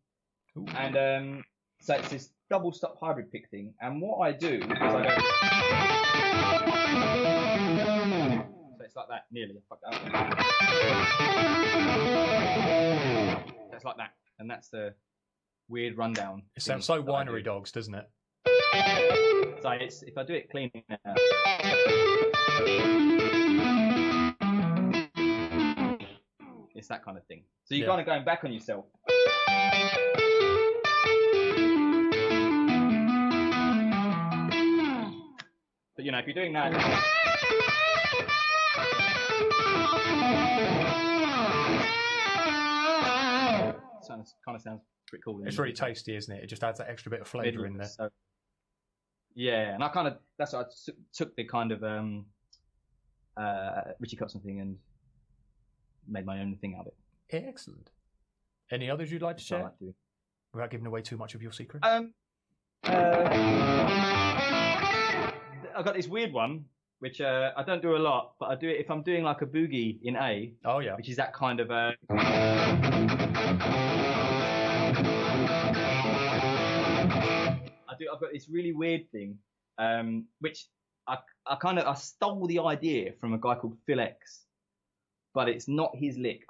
Ooh. And so it's this double stop hybrid pick thing. And what I do is I go. So it's like that, nearly. Fuck that. So it's like that, and that's the weird rundown. It sounds so Winery Dogs, doesn't it? So if I do it clean now. It's that kind of thing. So you're kind of going back on yourself. But you know, if you're doing that. Kind of sounds pretty cool. It's really tasty, isn't it? It just adds that extra bit of flavour in there. So, yeah, and that's what I took the kind of Richie Kotzen thing and made my own thing out of it. Excellent. Any others you'd like to share? Without giving away too much of your secret? I've got this weird one, which I don't do a lot, but I do it if I'm doing like a boogie in A. Oh, yeah. Which is that kind of I've got this really weird thing, which I stole the idea from a guy called Phil X, but it's not his lick.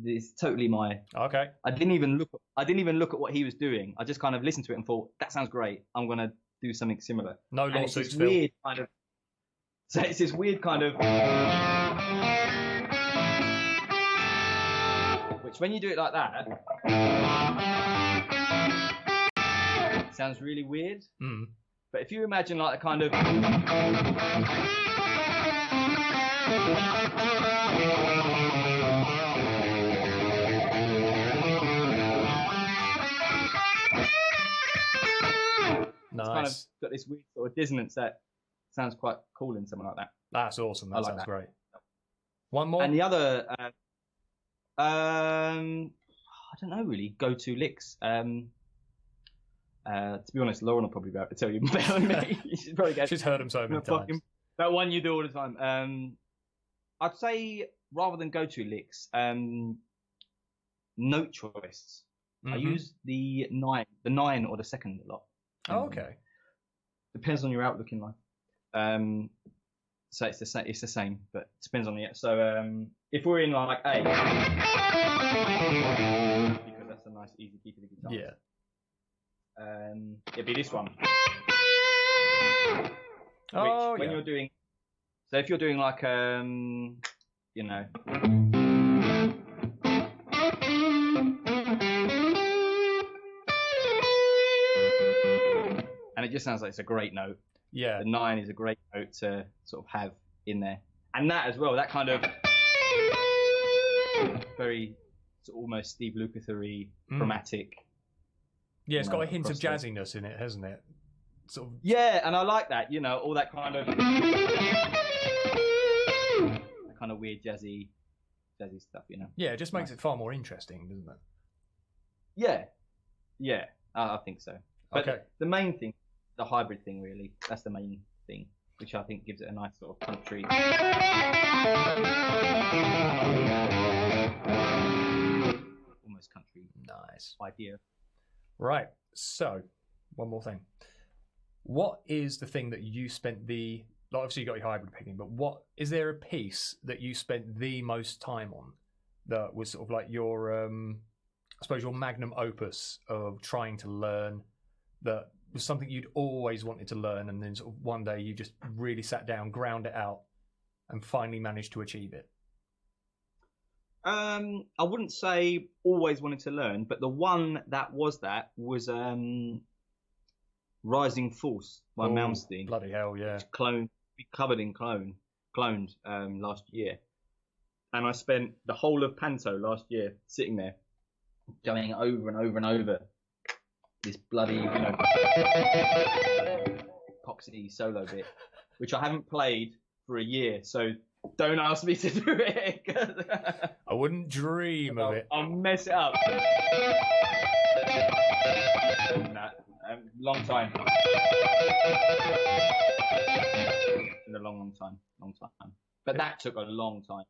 It's totally my. Okay. I didn't even look at what he was doing. I just kind of listened to it and thought, that sounds great. I'm gonna do something similar. No lawsuits, Phil. Weird kind of. So it's this weird kind of. Which when you do it like that. Sounds really weird, but if you imagine like a kind of nice, kind of got this weird sort of dissonance that sounds quite cool in something like that. That's awesome. That sounds great. One more, and the other, I don't know really. Go-to licks. To be honest, Lauren will probably be able to tell you better than me. She's probably She's heard them so many times. That one you do all the time. I'd say rather than go-to licks, note choice. I use the 9 or the second a lot. Oh, okay. Depends on your outlook in life. So it's the same. It's the same, but it depends on the. So if we're in like A, because that's a nice easy key for the guitar. Yeah. It'd be this one. Oh, when you're doing, so if you're doing like you know, and it just sounds like it's a great note. Yeah. The 9 is a great note to sort of have in there, and that as well. That kind of very sort of almost Steve Lukather-y chromatic. Yeah, it's got a hint of jazziness in it, hasn't it? Sort of... Yeah, and I like that. You know, all that kind of weird jazzy stuff. You know. Yeah, it just makes it far more interesting, doesn't it? Yeah, I think so. But okay. The main thing, the hybrid thing, really, that's the main thing, which I think gives it a nice sort of country. Almost country. Nice idea. Right. So, one more thing. What is the thing that you spent like obviously you got your hybrid picking, but what is there a piece that you spent the most time on that was sort of like your, I suppose your magnum opus of trying to learn, that was something you'd always wanted to learn, and then sort of one day you just really sat down, ground it out, and finally managed to achieve it? I wouldn't say always wanted to learn, but the one that was Rising Force by Malmsteen. Bloody hell, yeah. Covered in cloned last year. And I spent the whole of Panto last year sitting there going over and over and over this bloody, you know, epoxy solo bit, which I haven't played for a year, so don't ask me to do it. I wouldn't dream of it. I'll mess it up. Long time. It's been a long time. But that took a long time.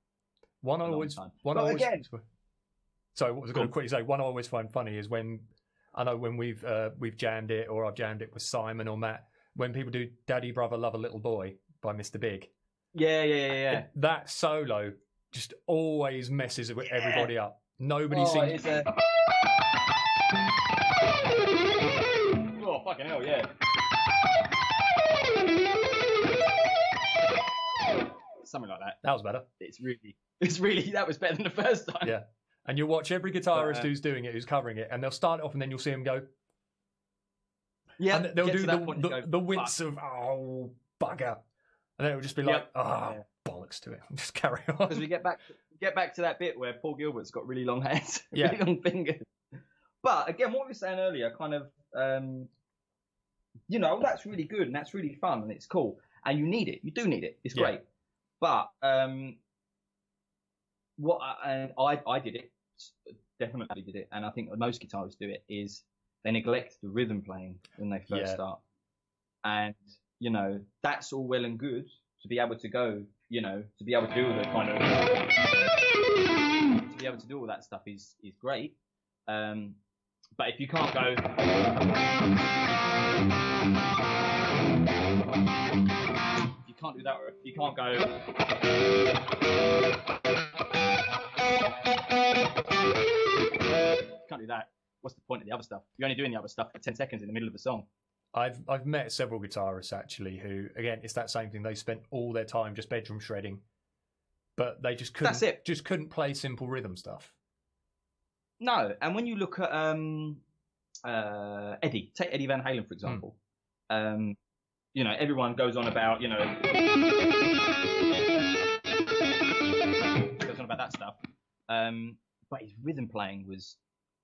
Sorry, what was I going to quickly say? One I always find funny is when we've jammed it, or I've jammed it with Simon or Matt, when people do "Daddy Brother Love a Little Boy" by Mr. Big. Yeah. That solo just always messes with everybody up. Nobody sings. Oh, fucking hell, yeah. Something like that. That was better. It's really, that was better than the first time. Yeah. And you'll watch every guitarist who's doing it, who's covering it, and they'll start it off, and then you'll see them go. Yeah. And they'll do the wince of, oh, bugger. And then it'll just be like, bollocks to it. Just carry on. Because we get back to that bit where Paul Gilbert's got really long hands, really long fingers. But again, what we were saying earlier, kind of, you know, that's really good and that's really fun and it's cool. And you need it. You do need it. It's great. But I did it, definitely did it, and I think most guitarists do it, is they neglect the rhythm playing when they first start. And, you know, that's all well and good to be able to go, you know, to be able to do all the kind of, to be able to do all that stuff is great. But if you can't go, if you can't do that, or if you can't go, can't do that, what's the point of the other stuff? You're only doing the other stuff for 10 seconds in the middle of a song. I've met several guitarists actually who, again, it's that same thing. They spent all their time just bedroom shredding, but they just couldn't play simple rhythm stuff. No, and when you look at Eddie, take Eddie Van Halen for example. You know, everyone goes on about, you know, goes on about that stuff. But his rhythm playing was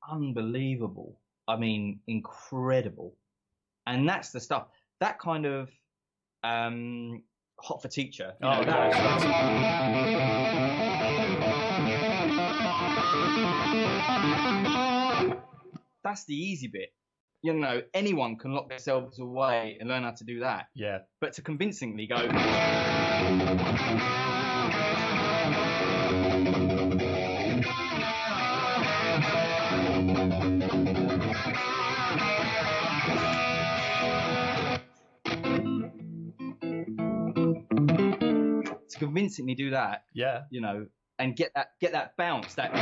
unbelievable. I mean, incredible. And that's the stuff. That kind of hot for teacher. You know, that's the easy bit. You know, anyone can lock themselves away and learn how to do that. Yeah. But to convincingly go. To convincingly do that. Yeah. You know, and get that bounce. That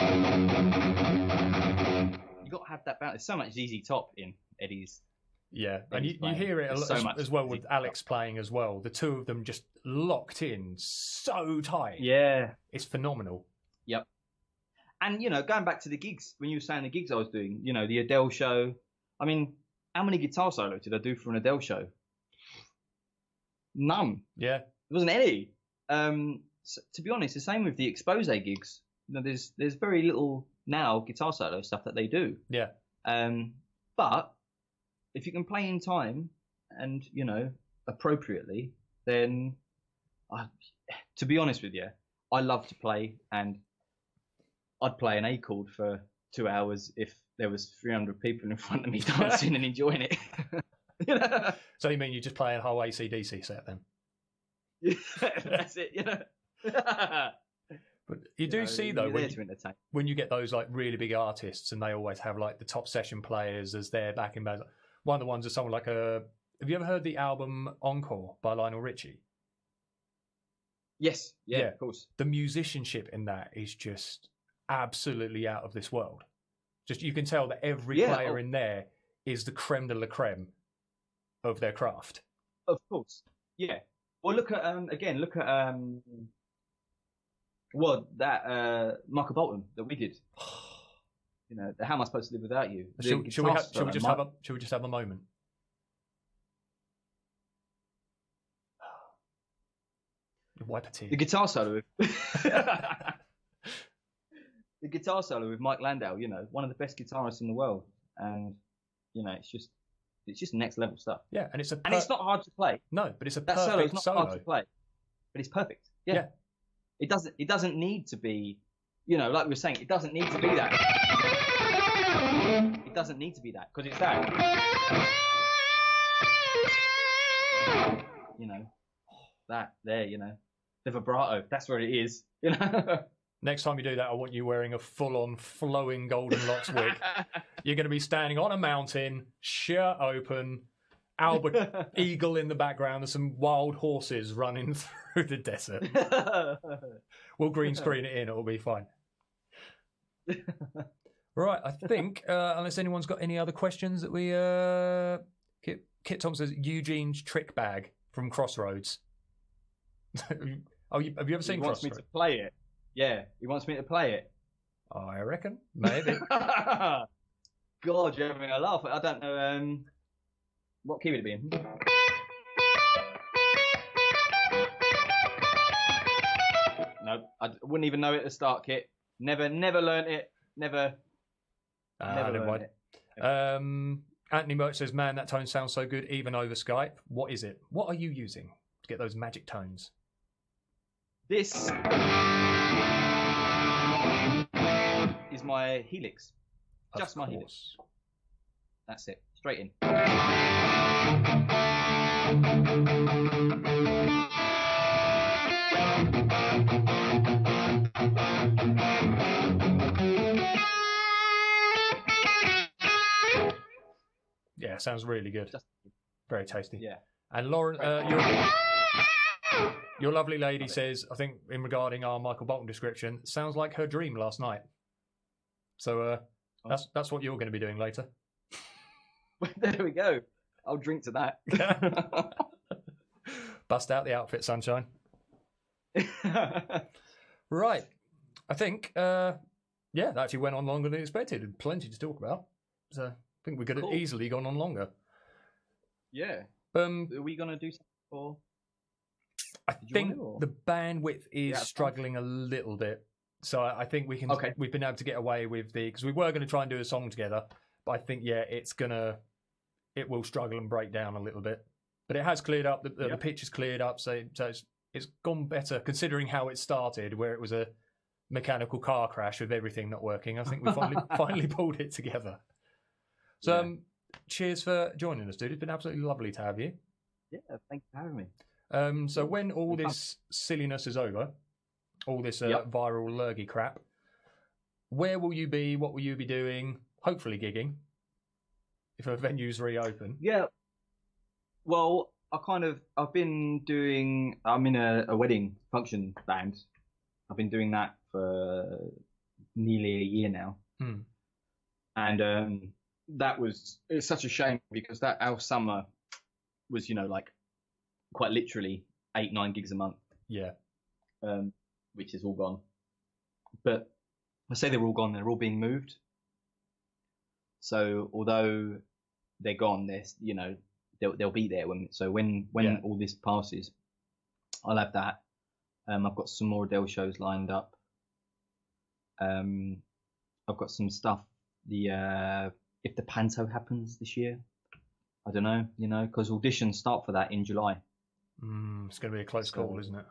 you got to have that bounce. There's so much easy top in Eddie's. Yeah, and you hear it as well with Alex playing as well. The two of them just locked in so tight. Yeah. It's phenomenal. Yep. And, you know, going back to the gigs, when you were saying the gigs I was doing, you know, the Adele show. I mean, how many guitar solos did I do for an Adele show? None. Yeah. There wasn't any. So, to be honest, the same with the expose gigs. You know, there's very little now guitar solo stuff that they do. Yeah. But if you can play in time and, you know, appropriately, then, to be honest with you, I love to play, and I'd play an A chord for 2 hours if there was 300 people in front of me dancing and enjoying it. You know? So you mean you just play a whole AC/DC set then? That's it, you know. But you do see though when you get those like really big artists, and they always have like the top session players as their backing bands. One of the ones is someone like have you ever heard the album Encore by Lionel Richie? Yes, yeah, of course. The musicianship in that is just absolutely out of this world. Just you can tell that every player in there is the creme de la creme of their craft. Of course, yeah. Well, look at Michael Bolton that we did. You know, How Am I Supposed to Live Without You? Should we just have a moment? Wipe a tear. The guitar solo. The guitar solo with Mike Landau. You know, one of the best guitarists in the world, and you know, it's just next level stuff. Yeah, and it's not hard to play. No, but it's a that perfect solo. It's not hard to play, but it's perfect. Yeah. It doesn't need to be, you know, like we were saying, it doesn't need to be that. It doesn't need to be that, because it's that. You know, that there, you know, the vibrato, that's where it is, you know. Next time you do that, I want you wearing a full-on flowing golden locks wig. You're going to be standing on a mountain, shirt open, Albert Eagle in the background, and some wild horses running through the desert. We'll green screen it in, it'll be fine. Right, I think, unless anyone's got any other questions that we... Kit Tom says, Eugene's trick bag from Crossroads. Have you ever seen Crossroads? He wants me to play it. Yeah, he wants me to play it. I reckon, maybe. God, you're having a laugh. I don't know... What key would it be in? No, I wouldn't even know it at the start, Kit. Never learnt it. Never learnt it. Anthony Merch says, man, that tone sounds so good, even over Skype. What is it? What are you using to get those magic tones? This is my Helix. Just my Helix. That's it. Straight in. Yeah, sounds really good. Very tasty. Yeah. And Lauren, your lovely lady says, I think in regarding our Michael Bolton description, sounds like her dream last night. So that's what you're going to be doing later. There we go. I'll drink to that. Bust out the outfit, sunshine. Right. I think, that actually went on longer than expected. Plenty to talk about. So I think we could have easily gone on longer. Yeah. Are we going to do something for... I think the bandwidth is struggling a little bit. So I think we can. Okay. We've been able to get away with because we were going to try and do a song together, but I think it will struggle and break down a little bit. But it has cleared up. The pitch has cleared up, so it's gone better considering how it started, where it was a mechanical car crash with everything not working. I think we finally pulled it together. So cheers for joining us, dude. It's been absolutely lovely to have you. Yeah, thanks for having me. So when all this silliness is over, all this viral lurgy crap, where will you be? What will you be doing? Hopefully gigging, if a venue's reopen. Yeah. Well, I'm in a wedding function band. I've been doing that for nearly a year now. And it's such a shame because our summer was, like quite literally 8-9 gigs a month. Yeah. Which is all gone. But I say they're all gone, they're all being moved. So although they're gone, they'll be there when all this passes, I'll have that. I've got some more Adele shows lined up. I've got some stuff. If the Panto happens this year, I don't know, because auditions start for that in July. It's going to be a close call, isn't it?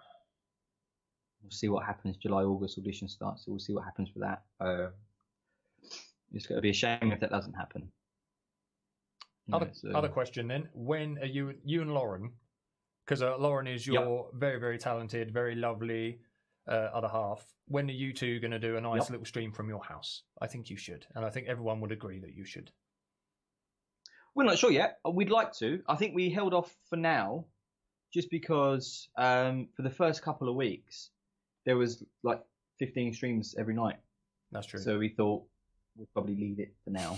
We'll see what happens. July, August audition starts, so we'll see what happens for that. It's going to be a shame if that doesn't happen. Other question then: when are you and Lauren? Because Lauren is your very, very talented, very lovely other half. When are you two going to do a nice little stream from your house? I think you should, and I think everyone would agree that you should. We're not sure yet. We'd like to. I think we held off for now, just because for the first couple of weeks there was like 15 streams every night. That's true. So we thought we'd probably leave it for now.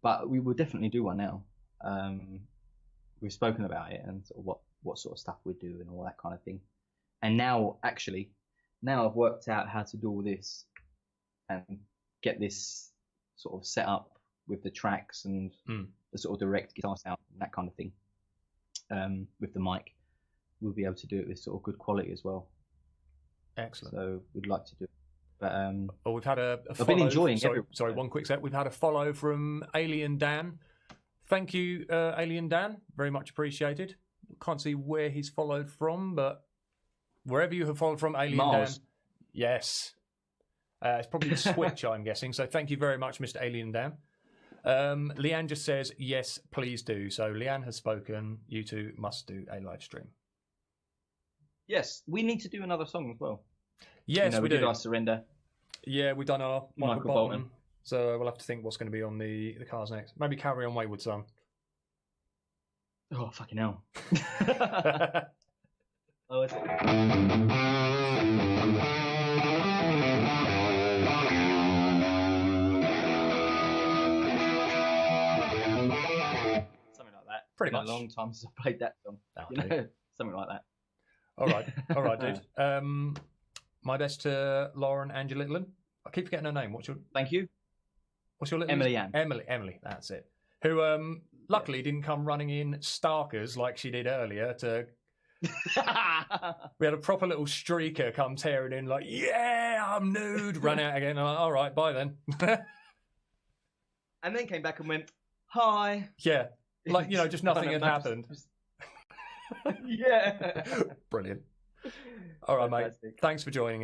But we will definitely do one now. We've spoken about it and sort of what sort of stuff we'd do and all that kind of thing. And now I've worked out how to do all this and get this sort of set up with the tracks and the sort of direct guitar sound and that kind of thing. With the mic, we'll be able to do it with sort of good quality as well. Excellent. So we'd like to do it. But we've had a follow. I've been enjoying. Sorry, one quick sec. We've had a follow from Alien Dan. Thank you, Alien Dan. Very much appreciated. Can't see where he's followed from, but wherever you have followed from, Alien Mars. Dan. Yes. It's probably the Switch, I'm guessing. So thank you very much, Mr. Alien Dan. Leanne just says, yes, please do. So Leanne has spoken. You two must do a live stream. Yes, we need to do another song as well. Yes, we did do. our Surrender. Yeah, we've done our Michael Bolton. So we'll have to think what's going to be on the cars next. Maybe Carry On Wayward Son. Oh, fucking hell. Oh, is it? Something like that. Pretty much. A long time since I played that song. Okay. Something like that. All right, dude. My best to Lauren Angela Littlin. I keep forgetting her name. Thank you. What's your little Emily Ann. Emily, that's it. Who luckily didn't come running in starkers like she did earlier to we had a proper little streaker come tearing in like, yeah, I'm nude, run out again. I'm like, all right, bye then. And then came back and went, hi. Yeah. Like, just nothing had happened. Yeah. Brilliant. All right, mate. Thanks for joining us.